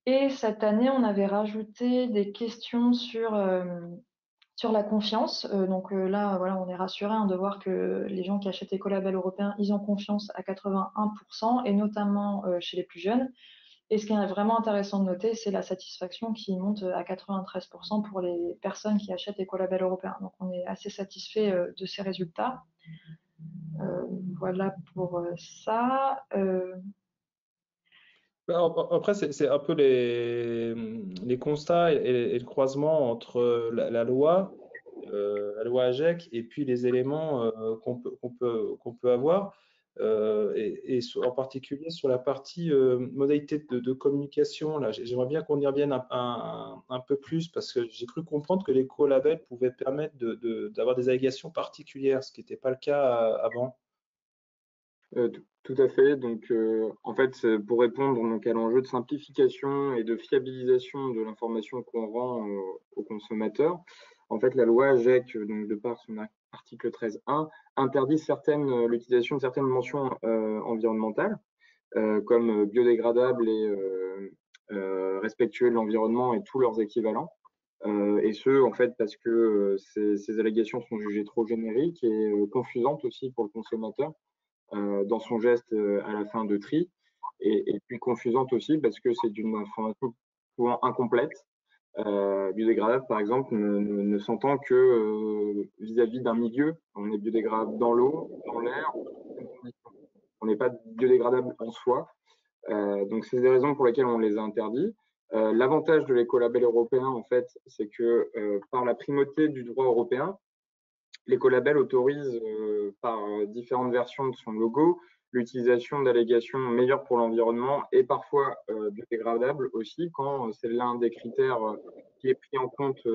Et cette année, on avait rajouté des questions sur Sur la confiance, donc là, voilà, on est rassuré de voir que les gens qui achètent écolabel européen, ils ont confiance à 81% et notamment chez les plus jeunes. Et ce qui est vraiment intéressant de noter, c'est la satisfaction qui monte à 93% pour les personnes qui achètent écolabel européen. Donc on est assez satisfait de ces résultats. Voilà pour ça. Après, c'est un peu les constats et le croisement entre la loi AGEC et puis les éléments qu'on peut avoir, en particulier sur la partie modalité de communication. Là, j'aimerais bien qu'on y revienne un peu plus parce que j'ai cru comprendre que l'écolabel pouvait permettre d'avoir des allégations particulières, ce qui n'était pas le cas avant. Tout à fait. Donc, en fait, pour répondre donc, à l'enjeu de simplification et de fiabilisation de l'information qu'on rend aux consommateurs, en fait, la loi AGEC, donc, de par son article 13.1, interdit l'utilisation de certaines mentions environnementales, comme biodégradables et respectueux de l'environnement et tous leurs équivalents. Et ce, en fait, parce que ces allégations sont jugées trop génériques et confusantes aussi pour le consommateur dans son geste à la fin de tri, et puis confusante aussi parce que c'est une information souvent incomplète. Biodégradable, par exemple, ne s'entend que vis-à-vis d'un milieu. On est biodégradable dans l'eau, dans l'air, on n'est pas biodégradable en soi. Donc, c'est des raisons pour lesquelles on les a interdits. L'avantage de l'écolabel européen, en fait, c'est que par la primauté du droit européen, l'écolabel autorise par différentes versions de son logo l'utilisation d'allégations meilleures pour l'environnement et parfois biodégradables aussi quand c'est l'un des critères qui est pris en compte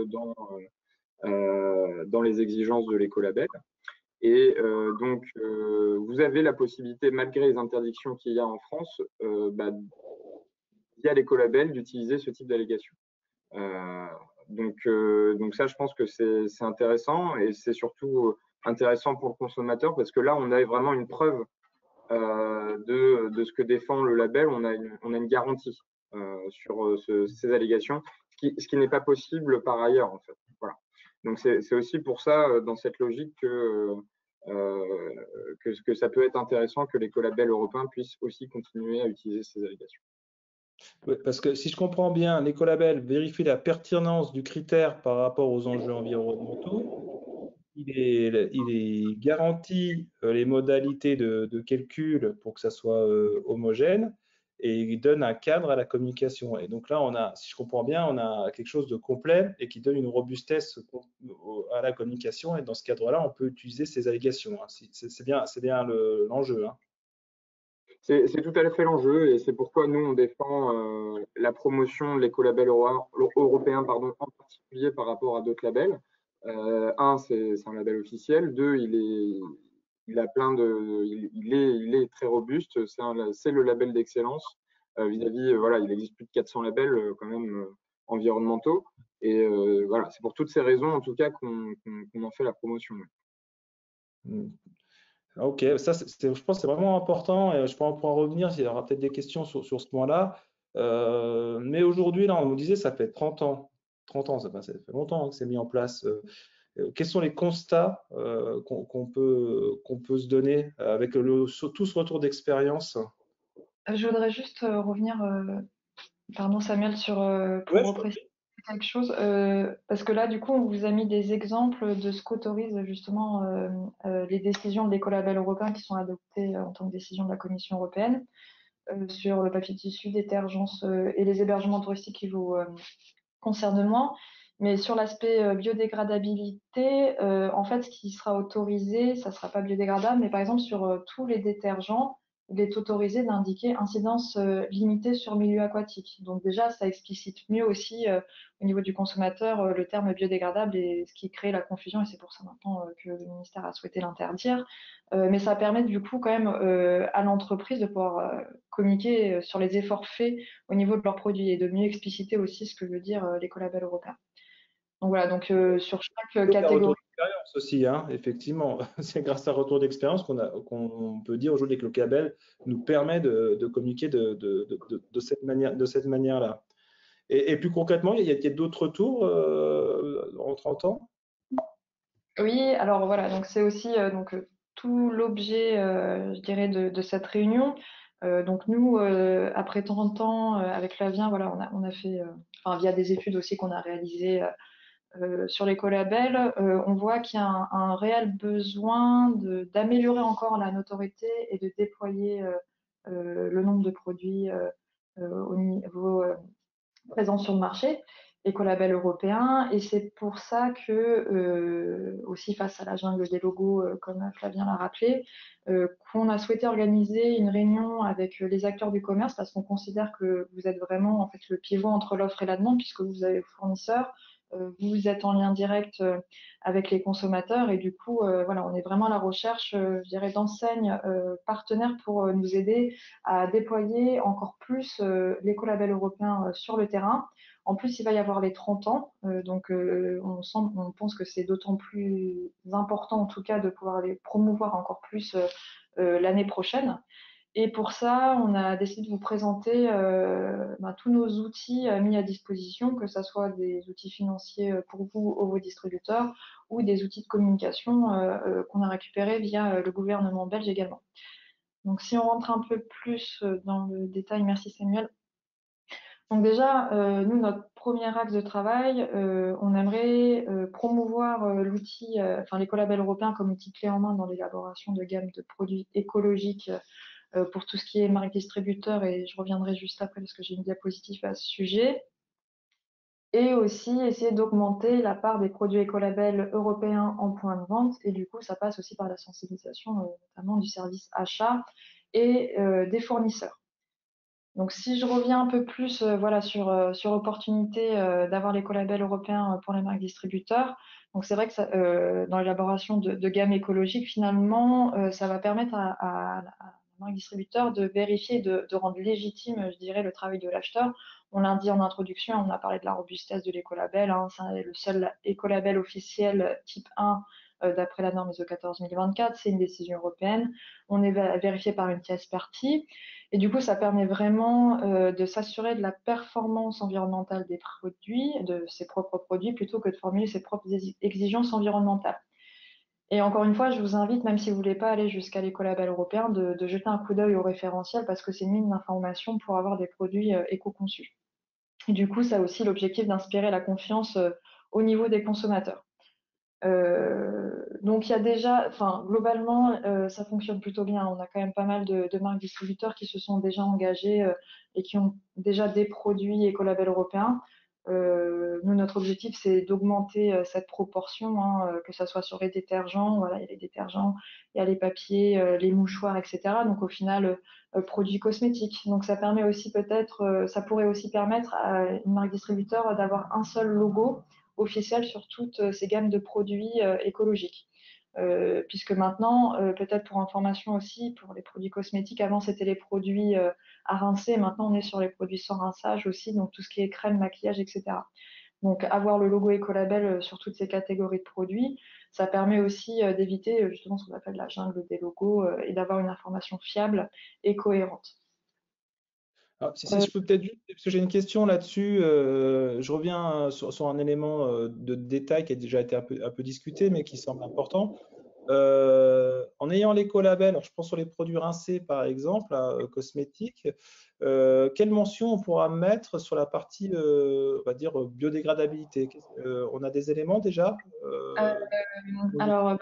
dans les exigences de l'écolabel. Et donc, vous avez la possibilité, malgré les interdictions qu'il y a en France, via l'écolabel, d'utiliser ce type d'allégation. Donc ça, je pense que c'est intéressant et c'est surtout intéressant pour le consommateur parce que là, on a vraiment une preuve de ce que défend le label. On a une garantie sur ces allégations, ce qui n'est pas possible par ailleurs, en fait. Voilà. Donc c'est aussi pour ça, dans cette logique, que ça peut être intéressant que l'écolabel européen puisse aussi continuer à utiliser ces allégations. Oui, parce que si je comprends bien, l'écolabel vérifie la pertinence du critère par rapport aux enjeux environnementaux. Il garantit les modalités de calcul pour que ça soit homogène et il donne un cadre à la communication. Et donc là, si je comprends bien, on a quelque chose de complet et qui donne une robustesse à la communication. Et dans ce cadre-là, on peut utiliser ces allégations. C'est bien l'enjeu. C'est tout à fait l'enjeu et c'est pourquoi nous, on défend la promotion de l'écolabel européen, pardon, en particulier par rapport à d'autres labels. Un, c'est un label officiel. Deux, il est très robuste. C'est le label d'excellence vis-à-vis, voilà, il existe plus de 400 labels quand même environnementaux. Et voilà, c'est pour toutes ces raisons, en tout cas, qu'on en fait la promotion. Ok, ça, je pense que c'est vraiment important et je pourrais en revenir, il y aura peut-être des questions sur ce point-là. Mais aujourd'hui, là, on nous disait, ça fait 30 ans. 30 ans, ça fait longtemps que c'est mis en place. Quels sont les constats qu'on peut se donner avec tout ce retour d'expérience? Je voudrais juste revenir, pardon Samuel, pour repréciser quelque chose, parce que là, du coup, on vous a mis des exemples de ce qu'autorisent justement les décisions de l'écolabel européen qui sont adoptées en tant que décision de la Commission européenne sur le papier tissu, détergence et les hébergements touristiques qui vous concernent moins. Mais sur l'aspect biodégradabilité, en fait, ce qui sera autorisé, ça ne sera pas biodégradable, mais par exemple, sur tous les détergents, il est autorisé d'indiquer incidence limitée sur milieu aquatique. Donc déjà, ça explicite mieux aussi au niveau du consommateur le terme biodégradable et ce qui crée la confusion, et c'est pour ça maintenant que le ministère a souhaité l'interdire. Mais ça permet du coup quand même à l'entreprise de pouvoir communiquer sur les efforts faits au niveau de leurs produits et de mieux expliciter aussi ce que veut dire l'écolabel européen. Donc voilà, donc sur chaque catégorie. Aussi, hein, effectivement, c'est grâce à un retour d'expérience qu'on peut dire aujourd'hui que le label nous permet de communiquer de cette manière-là. Et plus concrètement, il y a d'autres retours en 30 ans? Oui, alors voilà, donc c'est aussi tout l'objet, je dirais, de cette réunion. Donc nous, après 30 ans, avec Flavien, voilà, on a fait, enfin via des études aussi qu'on a réalisées sur l'écolabel, on voit qu'il y a un réel besoin d'améliorer encore la notoriété et de déployer le nombre de produits au niveau présents sur le marché, écolabel européen. Et c'est pour ça que, aussi face à la jungle des logos, comme Flavien l'a rappelé, qu'on a souhaité organiser une réunion avec les acteurs du commerce, parce qu'on considère que vous êtes vraiment en fait le pivot entre l'offre et la demande, puisque vous avez le fournisseur, vous êtes en lien direct avec les consommateurs, et du coup, voilà, on est vraiment à la recherche, je dirais, d'enseignes partenaires pour nous aider à déployer encore plus l'écolabel européen sur le terrain. En plus, il va y avoir les 30 ans, donc on pense que c'est d'autant plus important, en tout cas, de pouvoir les promouvoir encore plus l'année prochaine. Et pour ça, on a décidé de vous présenter tous nos outils mis à disposition, que ce soit des outils financiers pour vous ou vos distributeurs, ou des outils de communication qu'on a récupérés via le gouvernement belge également. Donc si on rentre un peu plus dans le détail, merci Samuel. Donc déjà, nous, notre premier axe de travail, on aimerait promouvoir l'outil, enfin l'écolabel européen comme outil clé en main dans l'élaboration de gamme de produits écologiques pour tout ce qui est marque distributeur, et je reviendrai juste après parce que j'ai une diapositive à ce sujet. Et aussi essayer d'augmenter la part des produits écolabel européens en point de vente, et du coup ça passe aussi par la sensibilisation notamment du service achat et des fournisseurs. Donc si je reviens un peu plus voilà, sur l'opportunité d'avoir l'écolabel européen pour les marques distributeurs, donc c'est vrai que ça, dans l'élaboration de gamme écologique, finalement, ça va permettre à la marque distributeur de vérifier, de rendre légitime, je dirais, le travail de l'acheteur. On l'a dit en introduction, on a parlé de la robustesse de l'écolabel, hein, c'est le seul écolabel officiel type 1 d'après la norme ISO 14024, c'est une décision européenne. On est vérifié par une tierce partie. Et du coup, ça permet vraiment de s'assurer de la performance environnementale des produits, de ses propres produits, plutôt que de formuler ses propres exigences environnementales. Et encore une fois, je vous invite, même si vous ne voulez pas aller jusqu'à l'écolabel européen, de jeter un coup d'œil au référentiel, parce que c'est une mine d'informations pour avoir des produits éco-conçus. Et du coup, ça a aussi l'objectif d'inspirer la confiance au niveau des consommateurs. Donc il y a déjà, enfin globalement, ça fonctionne plutôt bien. On a quand même pas mal de marques distributeurs qui se sont déjà engagées et qui ont déjà des produits écolabel européens. Nous, notre objectif, c'est d'augmenter cette proportion, hein, que ça soit sur les détergents, voilà, il y a les détergents, il y a les papiers, les mouchoirs, etc. Donc au final, produits cosmétiques. Donc ça permet aussi peut-être, ça pourrait aussi permettre à une marque distributeur d'avoir un seul logo officiel sur toutes ces gammes de produits écologiques. Puisque maintenant, peut-être pour information aussi, pour les produits cosmétiques, avant c'était les produits à rincer, maintenant on est sur les produits sans rinçage aussi, donc tout ce qui est crème, maquillage, etc. Donc avoir le logo écolabel sur toutes ces catégories de produits, ça permet aussi d'éviter justement ce qu'on appelle la jungle des logos et d'avoir une information fiable et cohérente. Alors, si je peux peut-être juste, parce que j'ai une question là-dessus, je reviens sur un élément de détail qui a déjà été un peu discuté, mais qui semble important. En ayant l'écolabel, alors je pense sur les produits rincés par exemple, cosmétiques, quelle mention on pourra mettre sur la partie, on va dire, biodégradabilité? On a des éléments déjà? Alors,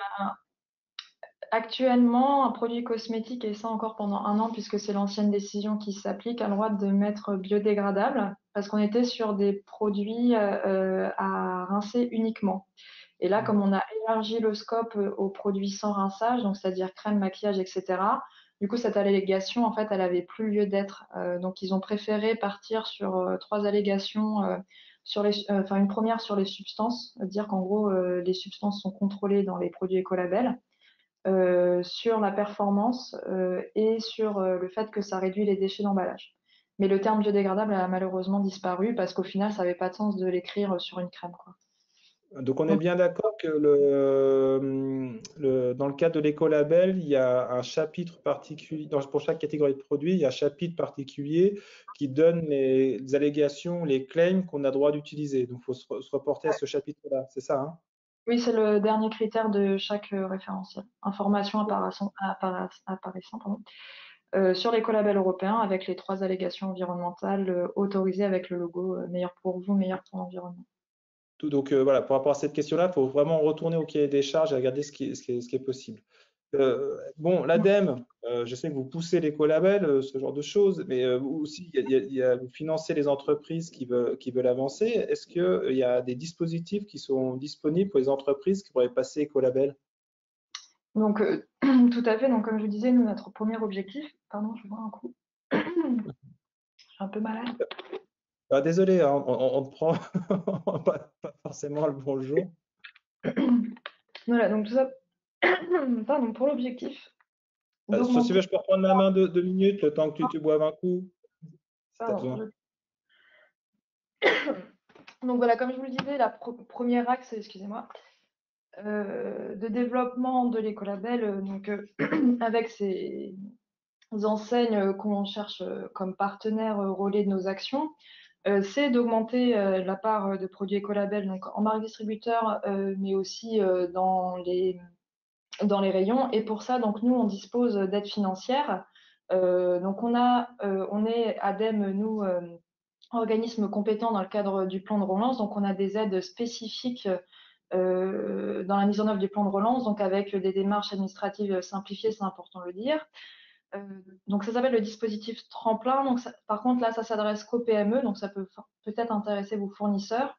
actuellement, un produit cosmétique, et ça encore pendant 1 an, puisque c'est l'ancienne décision qui s'applique, a le droit de mettre biodégradable, parce qu'on était sur des produits à rincer uniquement. Et là, comme on a élargi le scope aux produits sans rinçage, donc c'est-à-dire crème, maquillage, etc., du coup, cette allégation, en fait, elle avait plus lieu d'être. Donc, ils ont préféré partir sur 3 allégations. Enfin, une première sur les substances, dire qu'en gros, les substances sont contrôlées dans les produits écolabel. Sur la performance et sur le fait que ça réduit les déchets d'emballage. Mais le terme biodégradable a malheureusement disparu parce qu'au final, ça n'avait pas de sens de l'écrire sur une crème, quoi. Donc on est Donc, bien d'accord que dans le cadre de l'écolabel, il y a un chapitre particulier, pour chaque catégorie de produits, il y a un chapitre particulier qui donne les allégations, les claims qu'on a droit d'utiliser. Donc il faut se reporter à ce chapitre-là, c'est ça, hein? Oui, c'est le dernier critère de chaque référentiel. Information apparaissant, sur l'écolabel européen avec les 3 allégations environnementales autorisées avec le logo meilleur pour vous, meilleur pour l'environnement. Donc voilà, par rapport à cette question-là, il faut vraiment retourner au cahier des charges et regarder ce qui est possible. Bon, l'ADEME, je sais que vous poussez l'écolabel, ce genre de choses, mais vous aussi, vous financez les entreprises qui veulent avancer. Est-ce qu'il y a des dispositifs qui sont disponibles pour les entreprises qui pourraient passer écolabel? Donc, tout à fait. Donc, comme je vous disais, nous, notre premier objectif, pardon, je bois un coup. Je suis un peu malade. Ah, désolé, hein, on te prend pas forcément le bonjour. Voilà, donc tout ça, pardon, pour l'objectif Si tu veux, d'augmenter. je peux reprendre la main 2 minutes, le temps que tu boives un coup, si tu as Pardon, besoin. Donc voilà, comme je vous le disais, la première axe, excusez-moi, de développement de l'écolabel, donc avec ces enseignes qu'on cherche comme partenaires relais de nos actions, c'est d'augmenter la part de produits écolabel donc en marque distributeur, mais aussi dans les rayons. Et pour ça, donc nous, on dispose d'aides financières. Donc on est ADEME, nous, organisme compétent dans le cadre du plan de relance. Donc on a des aides spécifiques dans la mise en œuvre du plan de relance, donc avec des démarches administratives simplifiées, c'est important de le dire. Donc ça s'appelle le dispositif tremplin. Donc par contre là, ça s'adresse qu'aux PME, donc ça peut peut-être intéresser vos fournisseurs.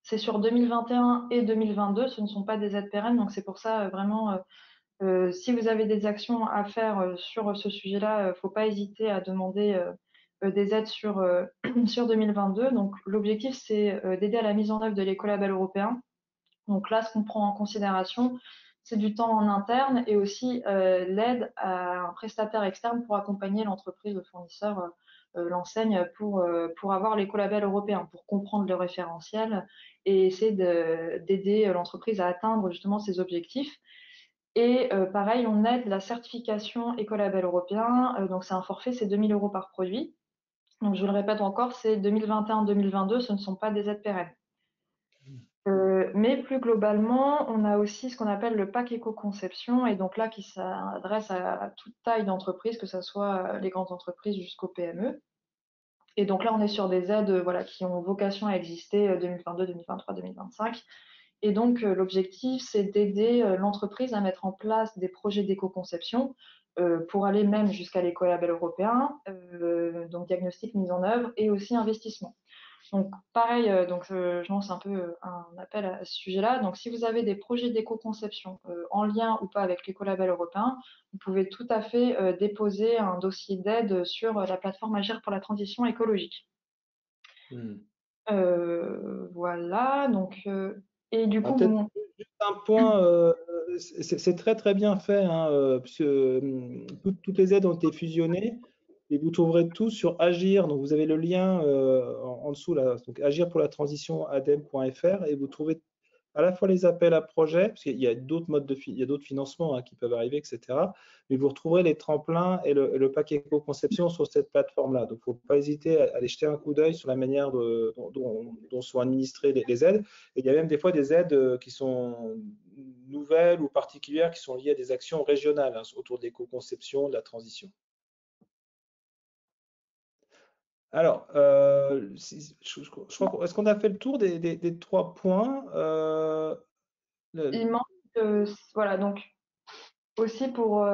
C'est sur 2021 et 2022, ce ne sont pas des aides pérennes, donc c'est pour ça vraiment, si vous avez des actions à faire sur ce sujet-là, il ne faut pas hésiter à demander des aides sur, sur 2022. Donc l'objectif, c'est d'aider à la mise en œuvre de l'écolabel européen. Donc là, ce qu'on prend en considération, c'est du temps en interne et aussi l'aide à un prestataire externe pour accompagner l'entreprise, le fournisseur, l'enseigne pour avoir l'écolabel européen, pour comprendre le référentiel et essayer d'aider l'entreprise à atteindre justement ses objectifs. Et pareil, on aide la certification écolabel européen. Donc c'est un forfait, c'est 2 000 € par produit. Donc je le répète encore, c'est 2021-2022, ce ne sont pas des aides pérennes. Mais plus globalement, on a aussi ce qu'on appelle le pack éco-conception, et donc là qui s'adresse à toute taille d'entreprise, que ce soit les grandes entreprises jusqu'aux PME. Et donc là, on est sur des aides voilà, qui ont vocation à exister 2022, 2023, 2025. Et donc l'objectif, c'est d'aider l'entreprise à mettre en place des projets d'éco-conception pour aller même jusqu'à l'écolabel européen, donc diagnostic, mise en œuvre et aussi investissement. Donc pareil, donc je lance un peu un appel à ce sujet-là. Donc si vous avez des projets d'éco-conception en lien ou pas avec l'écolabel européen, vous pouvez tout à fait déposer un dossier d'aide sur la plateforme Agir pour la transition écologique. Voilà, donc et du coup, Peut-être juste un point, c'est très très bien fait, hein, puisque toutes les aides ont été fusionnées et vous trouverez tout sur Agir. Donc vous avez le lien en dessous là, donc Agir pour la transition adem.fr et vous trouvez à la fois les appels à projets, parce qu'il y a d'autres modes il y a d'autres financements qui peuvent arriver, etc. Mais vous retrouverez les tremplins et le pack éco-conception sur cette plateforme-là. Donc, il ne faut pas hésiter à aller jeter un coup d'œil sur la manière dont sont administrées les aides. Et il y a même des fois des aides qui sont nouvelles ou particulières qui sont liées à des actions régionales autour de l'éco-conception, de la transition. Alors, je crois est-ce qu'on a fait le tour des 3 points il manque, voilà, donc aussi pour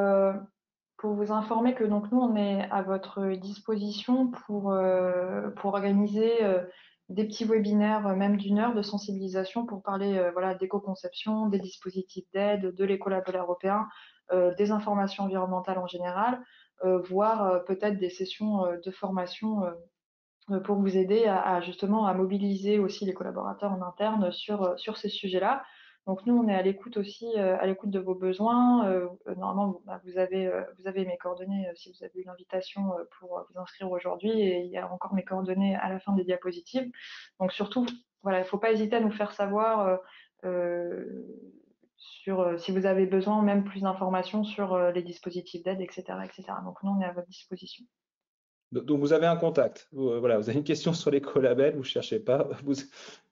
vous informer que donc nous, on est à votre disposition pour organiser des petits webinaires, même d'1 heure de sensibilisation pour parler voilà, d'éco-conception, des dispositifs d'aide, de l'écolabel européen, des informations environnementales en général, voire peut-être des sessions de formation pour vous aider justement à mobiliser aussi les collaborateurs en interne sur ces sujets-là. Donc nous, on est à l'écoute aussi, à l'écoute de vos besoins. Normalement, vous avez mes coordonnées si vous avez eu l'invitation pour vous inscrire aujourd'hui, et il y a encore mes coordonnées à la fin des diapositives. Donc surtout, voilà, il ne faut pas hésiter à nous faire savoir sur si vous avez besoin, même plus d'informations sur les dispositifs d'aide, etc., etc. Donc nous, on est à votre disposition. Donc, vous avez un contact. Voilà, vous avez une question sur l'écolabel, vous ne cherchez pas,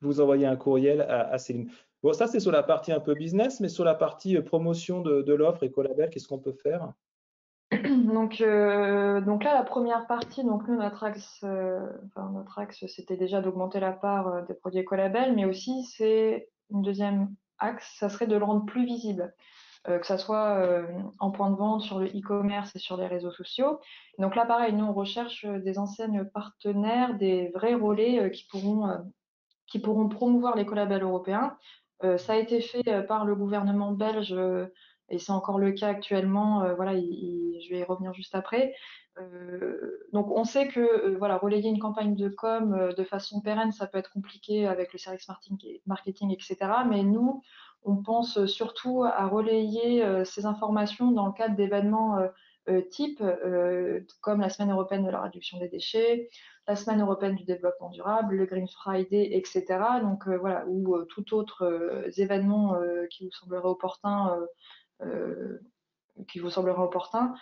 vous envoyez un courriel à Céline. Bon, ça, c'est sur la partie un peu business, mais sur la partie promotion de l'offre écolabel, qu'est-ce qu'on peut faire? Donc là, la première partie, donc nous, notre axe, c'était déjà d'augmenter la part des produits écolabel, mais aussi, c'est une deuxième axe, ça serait de le rendre plus visible. Que ça soit en point de vente sur le e-commerce et sur les réseaux sociaux. Donc là, pareil, nous, on recherche des enseignes partenaires, des vrais relais qui pourront promouvoir l'écolabel européen. Ça a été fait par le gouvernement belge et c'est encore le cas actuellement. Voilà, je vais y revenir juste après. Donc on sait que voilà, relayer une campagne de com de façon pérenne, ça peut être compliqué avec le service marketing, etc. Mais nous, on pense surtout à relayer ces informations dans le cadre d'événements type, comme la Semaine européenne de la réduction des déchets, la Semaine européenne du développement durable, le Green Friday, etc. Donc voilà, ou tout autre événement qui vous semblerait opportun.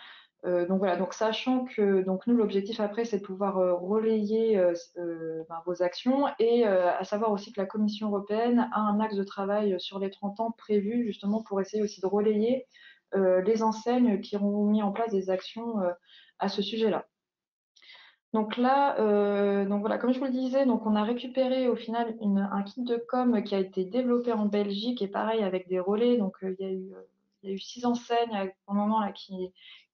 Donc voilà, donc sachant que donc nous l'objectif après c'est de pouvoir relayer vos actions et à savoir aussi que la Commission européenne a un axe de travail sur les 30 ans prévu justement pour essayer aussi de relayer les enseignes qui auront mis en place des actions à ce sujet-là. Donc là, donc voilà, comme je vous le disais, donc on a récupéré au final un kit de com qui a été développé en Belgique et pareil avec des relais. Donc il y a eu 6 enseignes pour le moment là, qui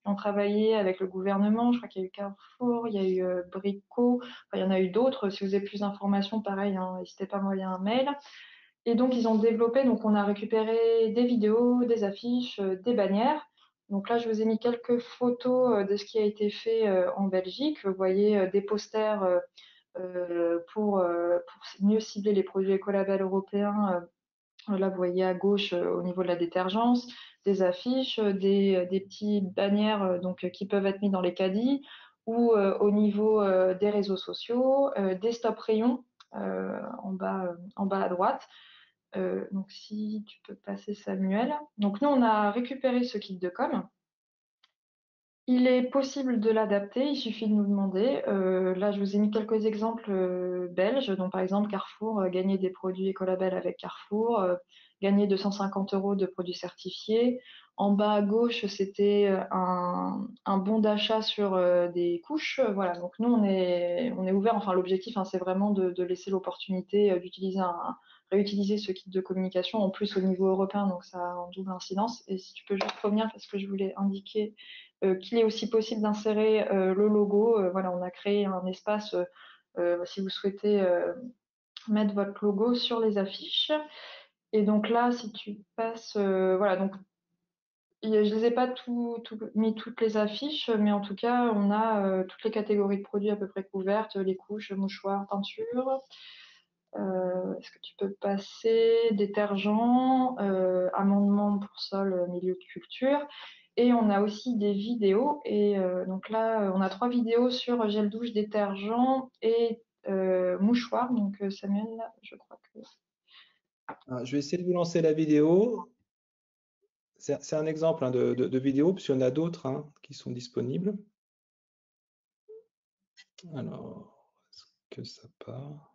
ont travaillé avec le gouvernement. Je crois qu'il y a eu Carrefour, il y a eu Brico, enfin, il y en a eu d'autres. Si vous avez plus d'informations, pareil, hein, n'hésitez pas à m'envoyer un mail. Et donc ils ont développé, donc on a récupéré des vidéos, des affiches, des bannières. Donc là, je vous ai mis quelques photos de ce qui a été fait en Belgique. Vous voyez des posters pour mieux cibler les produits écolabel européens. Là, vous voyez à gauche au niveau de la détergence, des affiches, des petites bannières qui peuvent être mises dans les caddies ou au niveau des réseaux sociaux, des stop rayons en bas à droite. Donc si tu peux passer Samuel. Donc nous, on a récupéré ce kit de com. Il est possible de l'adapter, il suffit de nous demander. Là, je vous ai mis quelques exemples belges. Donc, par exemple, Carrefour, gagner des produits écolabel avec Carrefour, gagner 250 € de produits certifiés. En bas à gauche, c'était un bon d'achat sur des couches. Voilà, donc nous, on est ouvert. Enfin, l'objectif, hein, c'est vraiment de laisser l'opportunité d'utiliser réutiliser ce kit de communication, en plus au niveau européen, donc ça a en double incidence. Et si tu peux juste revenir, parce que je voulais indiquer qu'il est aussi possible d'insérer le logo. Voilà, on a créé un espace si vous souhaitez mettre votre logo sur les affiches. Et donc là, si tu passes, voilà, donc je ne les ai pas mis toutes les affiches, mais en tout cas, on a toutes les catégories de produits à peu près couvertes, les couches, mouchoirs, teinture. Est-ce que tu peux passer détergent, amendement pour sol, milieu de culture. Et on a aussi des vidéos. Et donc là, on a 3 vidéos sur gel douche, détergent et mouchoir. Donc Samuel, je crois que... Je vais essayer de vous lancer la vidéo. C'est un exemple hein, de vidéo, puis il y en a d'autres hein, qui sont disponibles. Alors, est-ce que ça part?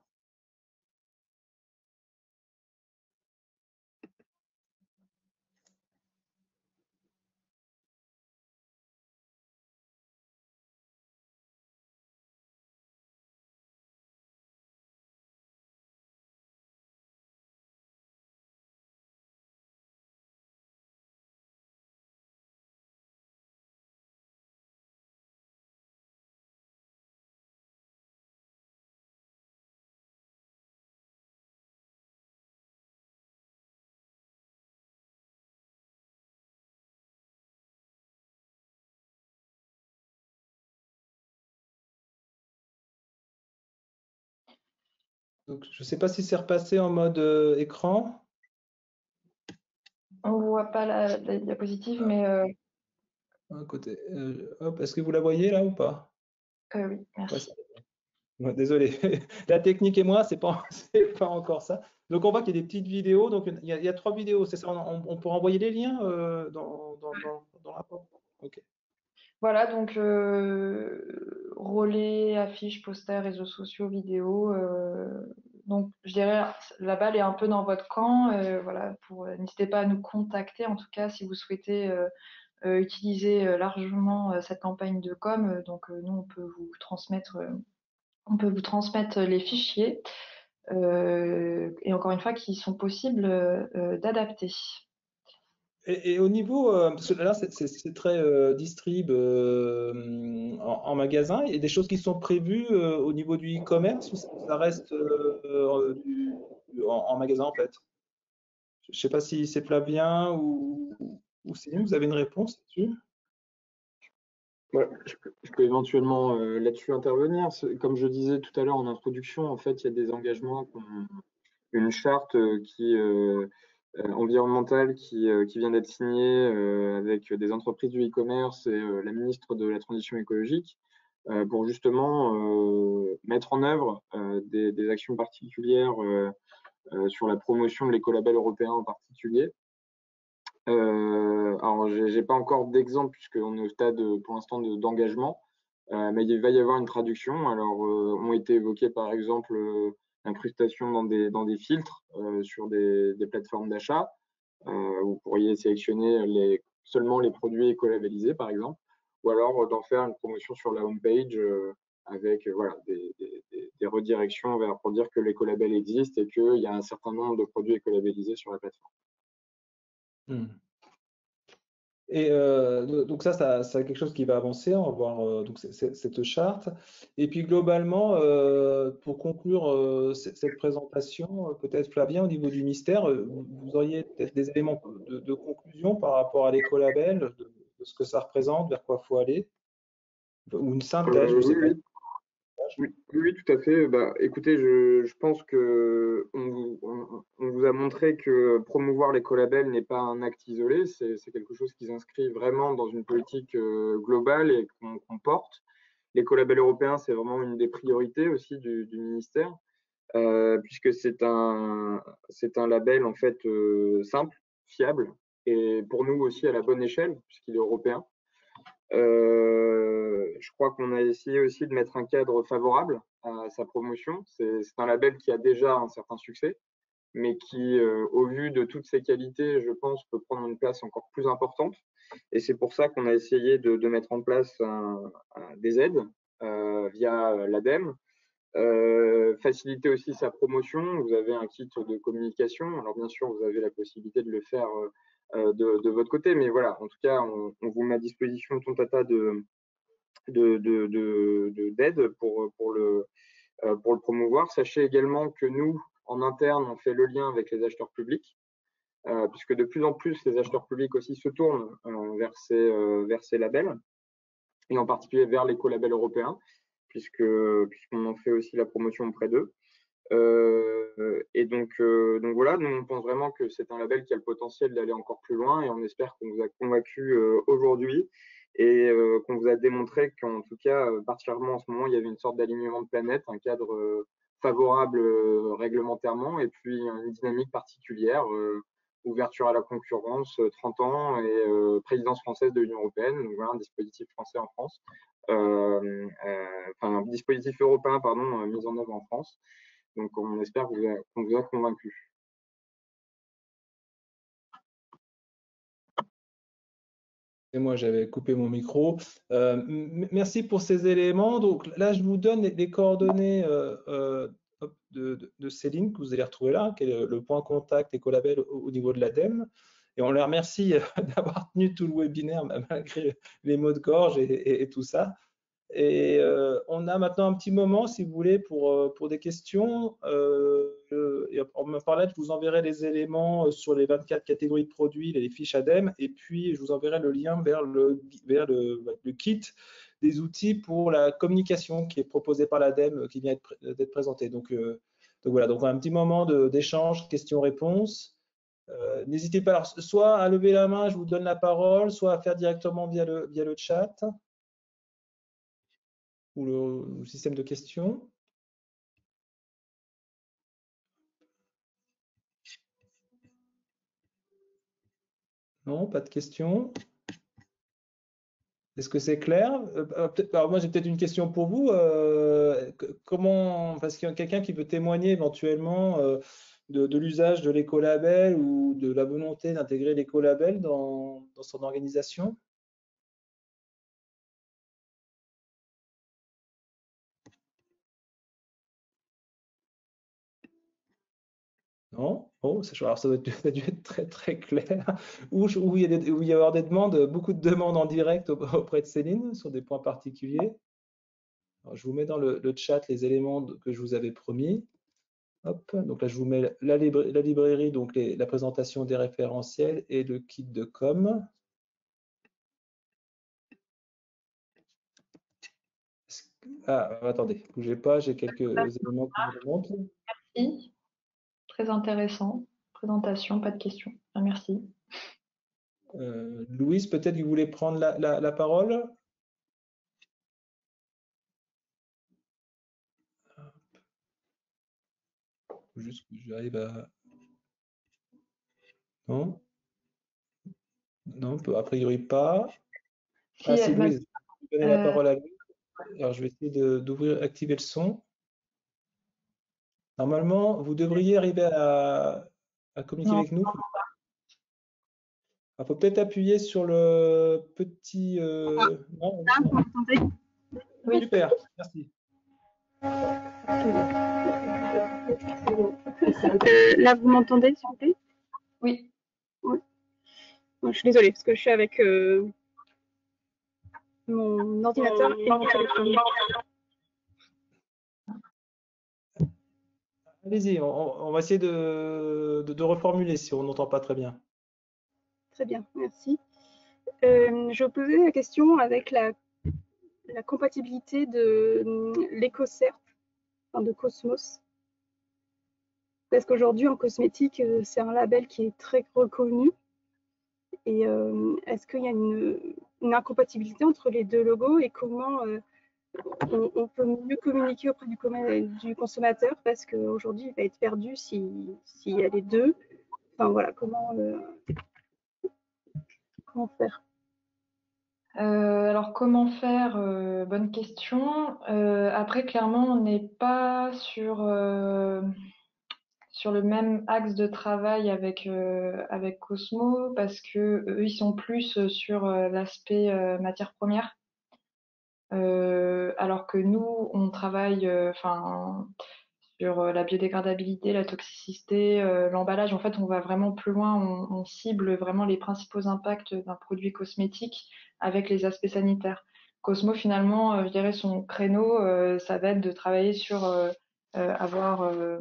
Donc, je ne sais pas si c'est repassé en mode écran. On ne voit pas la diapositive, mais À côté. Hop, est-ce que vous la voyez là ou pas? oui, merci. Ouais, désolé, la technique et moi, c'est pas, c'est pas encore ça. Donc on voit qu'il y a des petites vidéos. Donc il y a 3 vidéos, c'est ça. On pourra envoyer les liens dans le rapport. Ok. Voilà, donc relais, affiches, posters, réseaux sociaux, vidéos. Donc, je dirais, la balle est un peu dans votre camp. Voilà, n'hésitez pas à nous contacter, en tout cas, si vous souhaitez utiliser largement cette campagne de com. Donc, nous, on peut vous transmettre les fichiers et encore une fois, qui sont possibles d'adapter. Et au niveau, parce que là c'est très distrib en magasin, il y a des choses qui sont prévues au niveau du e-commerce ou ça reste en magasin en fait? Je ne sais pas si c'est Flavien ou Céline, vous avez une réponse là-dessus? Ouais, je peux éventuellement là-dessus intervenir. Comme je disais tout à l'heure en introduction, en fait, il y a des engagements, une charte environnementale qui vient d'être signée avec des entreprises du e-commerce et la ministre de la Transition écologique pour justement mettre en œuvre des actions particulières sur la promotion de l'écolabel européen en particulier. Alors, j'ai pas encore d'exemple puisqu'on est au stade pour l'instant d'engagement, mais il va y avoir une traduction. Alors, ont été évoqués par exemple l'incrustation dans des filtres sur des plateformes d'achat. Vous pourriez sélectionner seulement les produits écolabellisés par exemple, ou alors d'en faire une promotion sur la homepage avec voilà, des redirections pour dire que l'écolabel existe et qu'il y a un certain nombre de produits écolabellisés sur la plateforme. Et donc c'est quelque chose qui va avancer, on va voir donc cette charte. Et puis globalement, pour conclure cette présentation, peut-être Flavien, au niveau du mystère, vous auriez peut-être des éléments de conclusion par rapport à l'écolabel, de ce que ça représente, vers quoi il faut aller, ou une synthèse, je ne sais pas. Oui, oui, tout à fait. Bah, écoutez, je pense que on vous a montré que promouvoir l'écolabel n'est pas un acte isolé, c'est quelque chose qui s'inscrit vraiment dans une politique globale et qu'on porte. L'écolabel européen, c'est vraiment une des priorités aussi du ministère, puisque c'est un label en fait simple, fiable, et pour nous aussi à la bonne échelle, puisqu'il est européen. Je crois qu'on a essayé aussi de mettre un cadre favorable à sa promotion. C'est un label qui a déjà un certain succès, mais qui, au vu de toutes ses qualités, je pense, peut prendre une place encore plus importante. Et c'est pour ça qu'on a essayé de mettre en place des aides via l'ADEME, faciliter aussi sa promotion. Vous avez un kit de communication. Alors bien sûr, vous avez la possibilité de le faire de votre côté, mais voilà, en tout cas, on vous met à disposition tout un tas d'aide pour le promouvoir. Sachez également que nous, en interne, on fait le lien avec les acheteurs publics, puisque de plus en plus, les acheteurs publics aussi se tournent vers ces labels, et en particulier vers l'écolabel européen, puisqu'on en fait aussi la promotion auprès d'eux. Et donc voilà, nous on pense vraiment que c'est un label qui a le potentiel d'aller encore plus loin et on espère qu'on vous a convaincu aujourd'hui et qu'on vous a démontré qu'en tout cas, particulièrement en ce moment, il y avait une sorte d'alignement de planète, un cadre favorable réglementairement et puis une dynamique particulière, ouverture à la concurrence, 30 ans et présidence française de l'Union européenne, donc voilà un dispositif français en France, enfin un dispositif européen pardon, mis en œuvre en France. Donc, on espère qu'on vous a convaincu. Et moi, j'avais coupé mon micro. Merci pour ces éléments. Donc là, je vous donne les coordonnées de Céline, que vous allez retrouver là, qui est le point contact écolabel au niveau de l'ADEME. Et on leur remercie d'avoir tenu tout le webinaire malgré les maux de gorge et tout ça. Et on a maintenant un petit moment, si vous voulez, pour des questions. Et en parallèle, je vous enverrai les éléments sur les 24 catégories de produits, les fiches ADEME, et puis je vous enverrai le lien vers le kit des outils pour la communication qui est proposé par l'ADEME, qui vient d'être présenté. Donc voilà, donc un petit moment d'échange, questions-réponses. N'hésitez pas, alors, soit à lever la main, je vous donne la parole, soit à faire directement via le chat ou le système de questions. Non, pas de questions. Est-ce que c'est clair? Alors moi, j'ai peut-être une question pour vous. Comment, parce qu'il y a quelqu'un qui peut témoigner éventuellement de l'usage de l'écolabel ou de la volonté d'intégrer l'écolabel dans son organisation? Non? Oh, alors ça a dû être très très clair. Où il y a avoir des demandes, beaucoup de demandes en direct auprès de Céline sur des points particuliers. Alors, je vous mets dans le chat les éléments que je vous avais promis. Hop, donc là, je vous mets la librairie, donc la présentation des référentiels et le kit de com. Ah, attendez, bougez pas, j'ai quelques éléments que je vous montre. Merci, très intéressant. Présentation, pas de questions. Ah, merci. Louise, peut-être que vous voulez prendre la parole? Juste que j'arrive à... Non? Non, a priori pas. Si, Ah si, Louise, je vais donner la euh, parole à Louise. Alors, je vais essayer d'ouvrir, activer le son. Normalement, vous devriez arriver à communiquer non. avec nous. Il faut peut-être appuyer sur le petit... non, Là, vous non. m'entendez? Oui. Super, merci. Là, vous m'entendez, s'il vous plaît? Oui. Oui. Bon, je suis désolée, parce que je suis avec mon ordinateur et mon téléphone. Allez-y, on va essayer de reformuler si on n'entend pas très bien. Très bien, merci. Je posais la question avec la compatibilité de l'EcoCert, enfin de Cosmos. Parce qu'aujourd'hui, en cosmétique, c'est un label qui est très reconnu. Et est-ce qu'il y a une incompatibilité entre les deux logos et comment on peut mieux communiquer auprès du consommateur parce qu'aujourd'hui, il va être perdu s'il y a les deux. Enfin voilà, comment faire? Alors comment faire? Bonne question. Après, clairement, on n'est pas sur le même axe de travail avec Cosmo parce que eux, ils sont plus sur l'aspect matière première. Alors que nous, on travaille sur la biodégradabilité, la toxicité, l'emballage. En fait, on va vraiment plus loin, on cible vraiment les principaux impacts d'un produit cosmétique avec les aspects sanitaires. Cosmo, finalement, je dirais son créneau, ça va être de travailler sur avoir de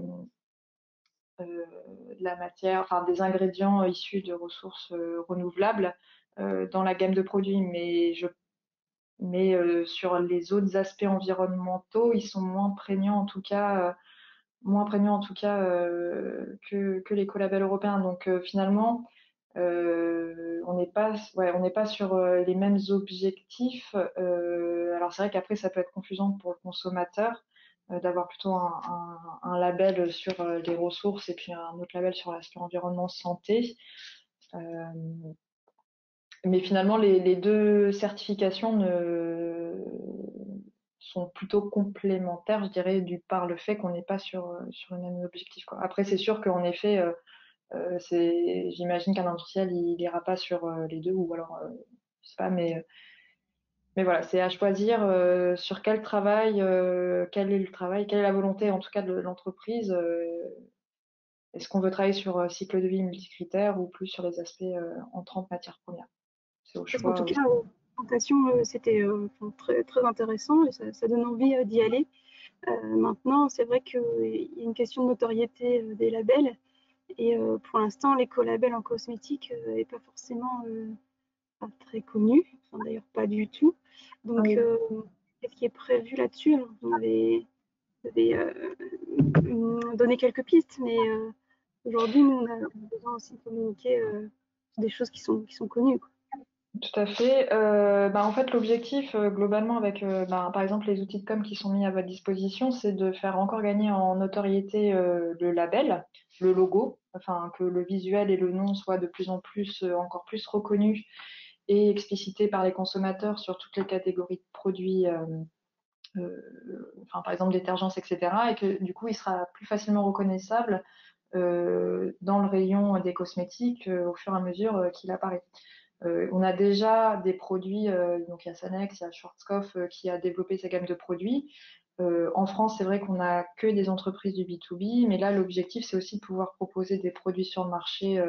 la matière, enfin des ingrédients issus de ressources renouvelables dans la gamme de produits. Mais sur les autres aspects environnementaux, ils sont moins prégnants en tout cas que les collabels européens. Donc finalement, on n'est pas sur les mêmes objectifs. Alors c'est vrai qu'après ça peut être confusant pour le consommateur d'avoir plutôt un label sur les ressources et puis un autre label sur l'aspect environnement santé. Mais finalement, les deux certifications sont plutôt complémentaires, je dirais, par le fait qu'on n'est pas sur le même objectif, quoi. Après, c'est sûr qu'en effet, j'imagine qu'un industriel, il n'ira pas sur les deux, ou alors, je sais pas, mais voilà, c'est à choisir sur quel travail, quel est le travail, quelle est la volonté, en tout cas, de l'entreprise. Est-ce qu'on veut travailler sur cycle de vie multicritères ou plus sur les aspects entrantes matières premières? C'est au Parce qu'en choix. tout cas, la présentation, c'était très, très intéressant et ça donne envie d'y aller. Maintenant, c'est vrai qu'il y a une question de notoriété des labels. Et pour l'instant, l'écolabel en cosmétique n'est pas forcément pas très connu, enfin, d'ailleurs pas du tout. Donc, Oui. qu'est-ce qui est prévu là-dessus? Vous avez donné quelques pistes, mais aujourd'hui, nous, on a besoin aussi de communiquer des choses qui sont connues, quoi. Tout à fait. En fait, l'objectif globalement avec, par exemple, les outils de com qui sont mis à votre disposition, c'est de faire encore gagner en notoriété le label, le logo, enfin que le visuel et le nom soient de plus en plus, encore plus reconnus est explicité par les consommateurs sur toutes les catégories de produits, par exemple détergents, etc. Et que du coup, il sera plus facilement reconnaissable dans le rayon des cosmétiques au fur et à mesure qu'il apparaît. On a déjà des produits, donc il y a Sanex, il y a Schwarzkopf qui a développé sa gamme de produits. En France, c'est vrai qu'on n'a que des entreprises du B2B, mais là, l'objectif, c'est aussi de pouvoir proposer des produits sur le marché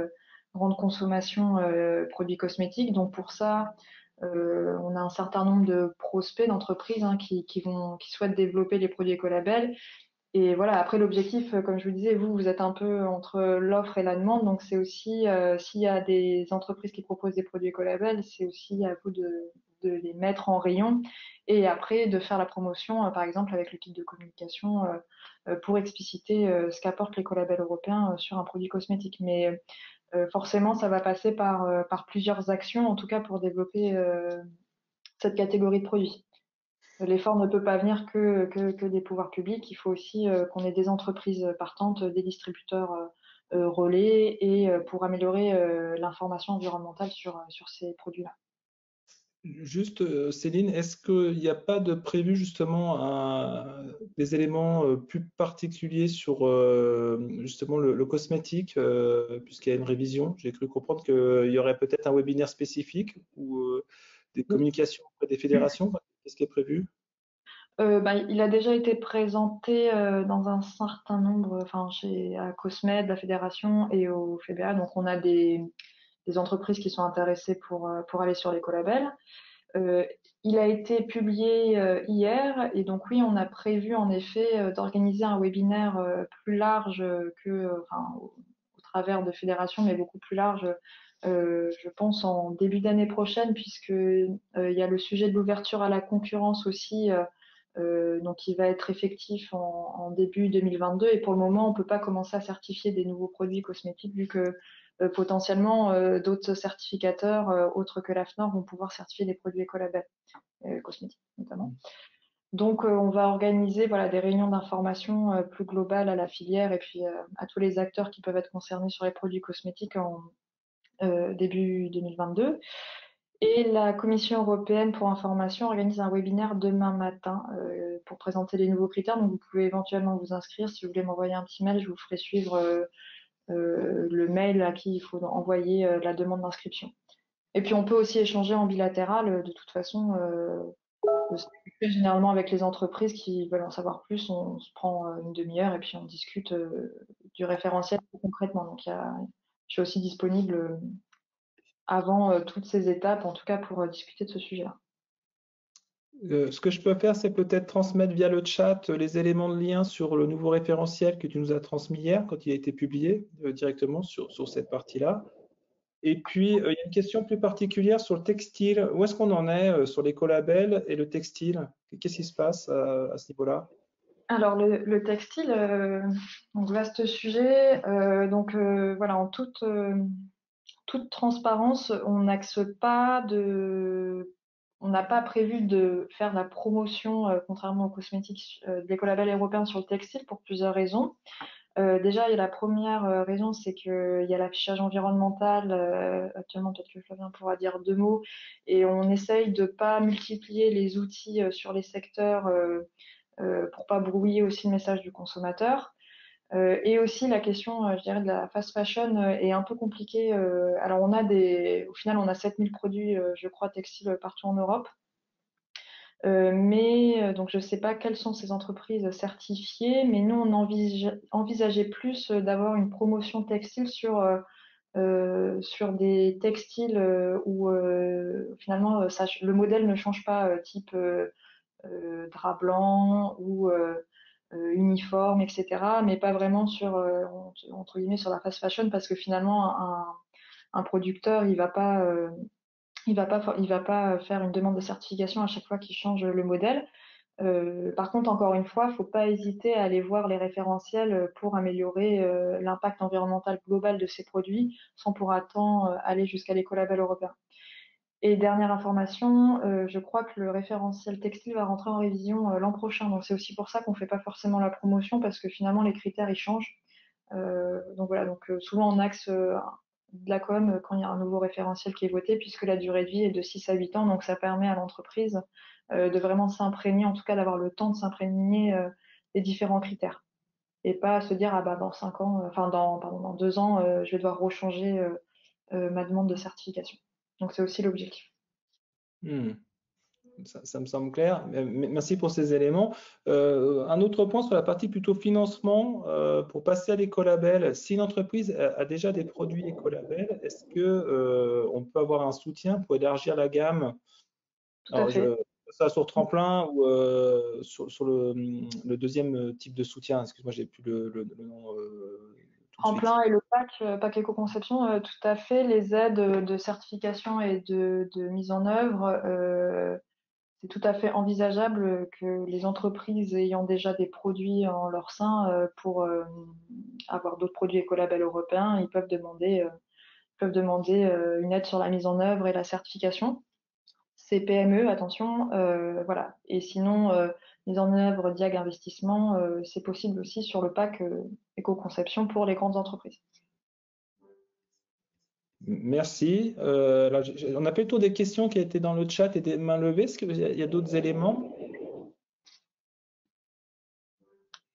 grande consommation, produits cosmétiques. Donc pour ça, on a un certain nombre de prospects d'entreprises qui souhaitent développer les produits écolabels. Et voilà, après l'objectif, comme je vous disais, vous êtes un peu entre l'offre et la demande, donc c'est aussi, s'il y a des entreprises qui proposent des produits écolabels, c'est aussi à vous de les mettre en rayon et après de faire la promotion, par exemple avec le kit de communication, pour expliciter ce qu'apporte l'écolabel européen sur un produit cosmétique. Mais forcément, ça va passer par plusieurs actions, en tout cas pour développer cette catégorie de produits. L'effort ne peut pas venir que des pouvoirs publics. Il faut aussi qu'on ait des entreprises partantes, des distributeurs relais et pour améliorer l'information environnementale sur ces produits-là. Juste, Céline, est-ce qu'il n'y a pas de prévu justement des éléments plus particuliers sur justement le cosmétique, puisqu'il y a une révision? J'ai cru comprendre qu'il y aurait peut-être un webinaire spécifique ou des communications auprès des fédérations. Qu'est-ce qui est prévu? Il a déjà été présenté dans un certain nombre, à Cosmed, la fédération et au FEBA. Donc on a des entreprises qui sont intéressées pour aller sur l'écolabel. Il a été publié hier et donc oui, on a prévu en effet d'organiser un webinaire plus large au travers de fédérations, mais beaucoup plus large, je pense en début d'année prochaine, puisque il y a le sujet de l'ouverture à la concurrence aussi, donc qui va être effectif en début 2022. Et pour le moment, on peut pas commencer à certifier des nouveaux produits cosmétiques vu que potentiellement d'autres certificateurs autres que l'AFNOR vont pouvoir certifier des produits écolabel cosmétiques notamment. Donc on va organiser des réunions d'information plus globales à la filière et puis à tous les acteurs qui peuvent être concernés sur les produits cosmétiques en début 2022. Et la Commission européenne pour information organise un webinaire demain matin pour présenter les nouveaux critères. Donc vous pouvez éventuellement vous inscrire. Si vous voulez m'envoyer un petit mail, je vous ferai suivre le mail à qui il faut envoyer la demande d'inscription. Et puis on peut aussi échanger en bilatéral. De toute façon, généralement avec les entreprises qui veulent en savoir plus, on se prend une demi-heure et puis on discute du référentiel plus concrètement. Donc je suis aussi disponible avant toutes ces étapes, en tout cas pour discuter de ce sujet-là. Ce que je peux faire, c'est peut-être transmettre via le chat les éléments de lien sur le nouveau référentiel que tu nous as transmis hier quand il a été publié directement sur cette partie-là. Et puis, il y a une question plus particulière sur le textile. Où est-ce qu'on en est sur l'écolabel et le textile? Qu'est-ce qui se passe à ce niveau-là? Alors, le textile, donc vaste sujet. Voilà, en toute transparence, on n'a pas prévu de faire de la promotion, contrairement aux cosmétiques, de l'écolabel européen sur le textile pour plusieurs raisons. Déjà, il y a la première raison, c'est qu'il y a l'affichage environnemental. Actuellement, peut-être que Flavien pourra dire deux mots. Et on essaye de ne pas multiplier les outils sur les secteurs pour pas brouiller aussi le message du consommateur. Et aussi la question, je dirais, de la fast fashion est un peu compliquée. Alors au final, on a 7000 produits, je crois, textiles partout en Europe. Donc je ne sais pas quelles sont ces entreprises certifiées, mais nous, on envisageait plus d'avoir une promotion textile sur des textiles où finalement le modèle ne change pas, type drap blanc ou uniforme, etc. Mais pas vraiment sur, entre guillemets, sur la fast fashion, parce que finalement, un producteur, il va pas faire une demande de certification à chaque fois qu'il change le modèle. Par contre, encore une fois, il ne faut pas hésiter à aller voir les référentiels pour améliorer l'impact environnemental global de ces produits, sans pour autant aller jusqu'à l'écolabel européen. Et dernière information, je crois que le référentiel textile va rentrer en révision l'an prochain. Donc c'est aussi pour ça qu'on ne fait pas forcément la promotion, parce que finalement les critères ils changent. Donc voilà, souvent on axe de la com quand il y a un nouveau référentiel qui est voté, puisque la durée de vie est de 6 à 8 ans. Donc, ça permet à l'entreprise de vraiment s'imprégner, en tout cas d'avoir le temps de s'imprégner des différents critères. Et pas se dire, ah bah dans 5 ans, dans 2 ans, je vais devoir rechanger ma demande de certification. Donc, c'est aussi l'objectif. Ça me semble clair. Merci pour ces éléments. Un autre point sur la partie plutôt financement, pour passer à l'écolabel, si une entreprise a déjà des produits écolabel, est-ce que on peut avoir un soutien pour élargir la gamme? Tout à fait. Ça sur Tremplin ou sur le deuxième type de soutien? Excuse-moi, j'ai plus le nom tout de suite. Tremplin et le PAC éco-conception, tout à fait. Les aides de certification et de mise en œuvre, c'est tout à fait envisageable que les entreprises ayant déjà des produits en leur sein, pour avoir d'autres produits écolabel européens, ils peuvent demander une aide sur la mise en œuvre et la certification. C'est PME, attention, voilà. Et sinon, mise en œuvre, diag, investissement, c'est possible aussi sur le PAC éco-conception pour les grandes entreprises. Merci. Là, on a fait le tour des questions qui étaient dans le chat et des mains levées. Est-ce qu'il y a d'autres éléments?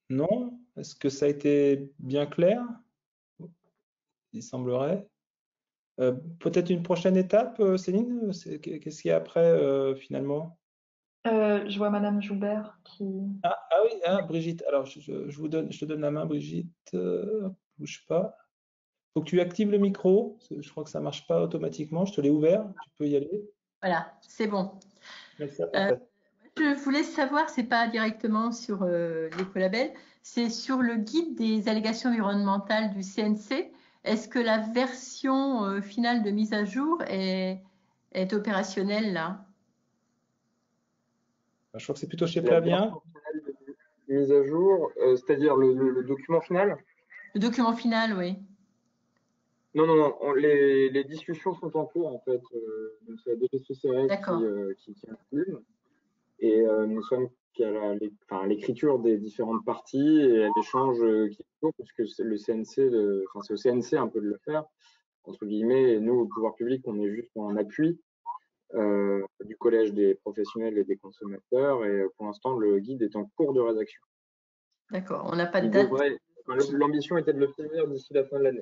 Non? Est-ce que ça a été bien clair? Il semblerait. Peut-être une prochaine étape, Céline? Qu'est-ce qu'il y a après, finalement? Je vois Madame Joubert qui… Oui, Brigitte. Alors, je te donne la main, Brigitte. Bouge pas. Faut que tu actives le micro. Je crois que ça marche pas automatiquement. Je te l'ai ouvert. Tu peux y aller. Voilà, c'est bon. Merci, parfait. Je voulais savoir, c'est pas directement sur l'écolabel, c'est sur le guide des allégations environnementales du CNC. Est-ce que la version finale de mise à jour est opérationnelle là? Je crois que c'est plutôt chez La Flavien. version finale de mise à jour, c'est-à-dire le document final? Le document final, oui. Non, les discussions sont en cours en fait. Donc c'est la DGCCRF D'accord. qui inclut. Et nous sommes qu'à l'écriture des différentes parties et à l'échange qui est court, puisque c'est le CNC, c'est au CNC un peu de le faire, entre guillemets, et nous, au pouvoir public, on est juste en appui du collège des professionnels et des consommateurs, et pour l'instant, le guide est en cours de rédaction. D'accord, on n'a pas de date. L'ambition était de le finir d'ici la fin de l'année.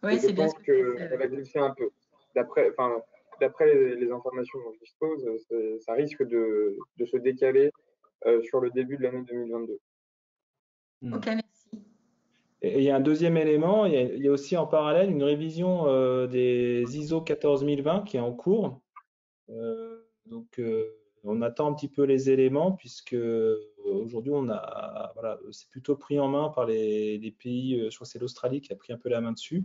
Oui, c'est bien. Je pense que ça va glisser un peu. D'après les informations dont je dispose, ça risque de se décaler sur le début de l'année 2022. Ok, merci. Et il y a un deuxième élément, il y a aussi en parallèle une révision des ISO 14020 qui est en cours. Donc, on attend un petit peu les éléments puisque aujourd'hui, c'est plutôt pris en main par les pays, je crois que c'est l'Australie qui a pris un peu la main dessus.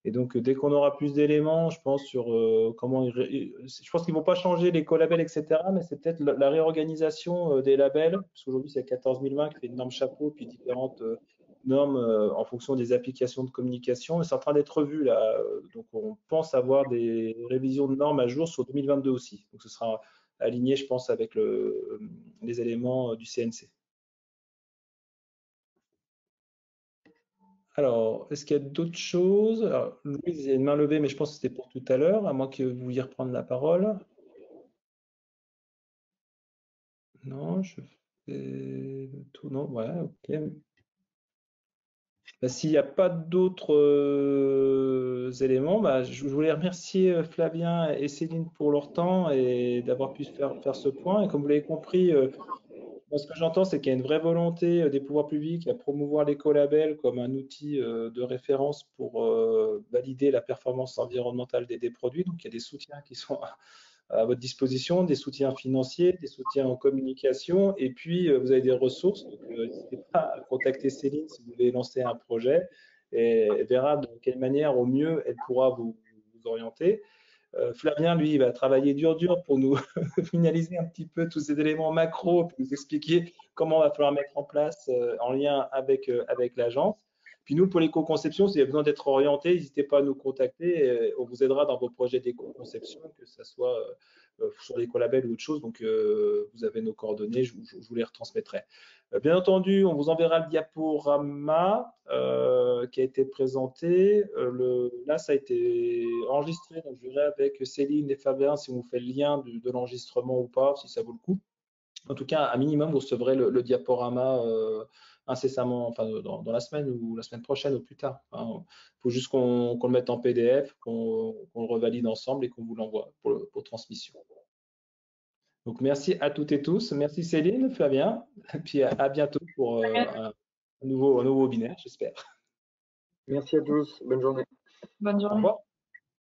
Et donc, dès qu'on aura plus d'éléments, je pense, sur comment je pense qu'ils ne vont pas changer les co-labels, etc., mais c'est peut-être la réorganisation des labels, parce qu'aujourd'hui, c'est 14020 qui fait une norme chapeau, puis différentes normes en fonction des applications de communication. Mais c'est en train d'être revu, là. Donc, on pense avoir des révisions de normes à jour sur 2022 aussi. Donc, ce sera aligné, je pense, avec les éléments du CNC. Alors, est-ce qu'il y a d'autres choses? Alors, Louise, il y a une main levée, mais je pense que c'était pour tout à l'heure, à moins que vous vouliez reprendre la parole. Non, je fais tout, non, ouais, ok. S'il n'y a pas d'autres éléments, je voulais remercier Flavien et Céline pour leur temps et d'avoir pu faire ce point. Et comme vous l'avez compris, ce que j'entends, c'est qu'il y a une vraie volonté des pouvoirs publics à promouvoir l'écolabel comme un outil de référence pour valider la performance environnementale des produits. Donc, il y a des soutiens qui sont à votre disposition, des soutiens financiers, des soutiens en communication, et puis vous avez des ressources. Donc, n'hésitez pas à contacter Céline si vous voulez lancer un projet, et elle verra de quelle manière au mieux elle pourra vous orienter. Flavien, lui, il va travailler dur pour nous finaliser un petit peu tous ces éléments macro, pour nous expliquer comment il va falloir mettre en place en lien avec l'agence. Puis nous, pour l'éco-conception, s'il y a besoin d'être orienté, n'hésitez pas à nous contacter. On vous aidera dans vos projets d'éco-conception, que ce soit sur l'écolabel ou autre chose. Donc, vous avez nos coordonnées, je vous les retransmettrai. Bien entendu, on vous enverra le diaporama qui a été présenté. Là, ça a été enregistré, donc je verrai avec Céline et Fabien si on vous fait le lien de l'enregistrement ou pas, si ça vaut le coup. En tout cas, à minimum, vous recevrez le diaporama incessamment, enfin dans la semaine ou la semaine prochaine ou plus tard. Il faut juste qu'on le mette en PDF, qu'on le revalide ensemble et qu'on vous l'envoie pour transmission. Donc, merci à toutes et tous. Merci Céline, Fabien. Et puis à bientôt pour un nouveau webinaire, j'espère. Merci à tous. Bonne journée. Bonne journée. Au revoir.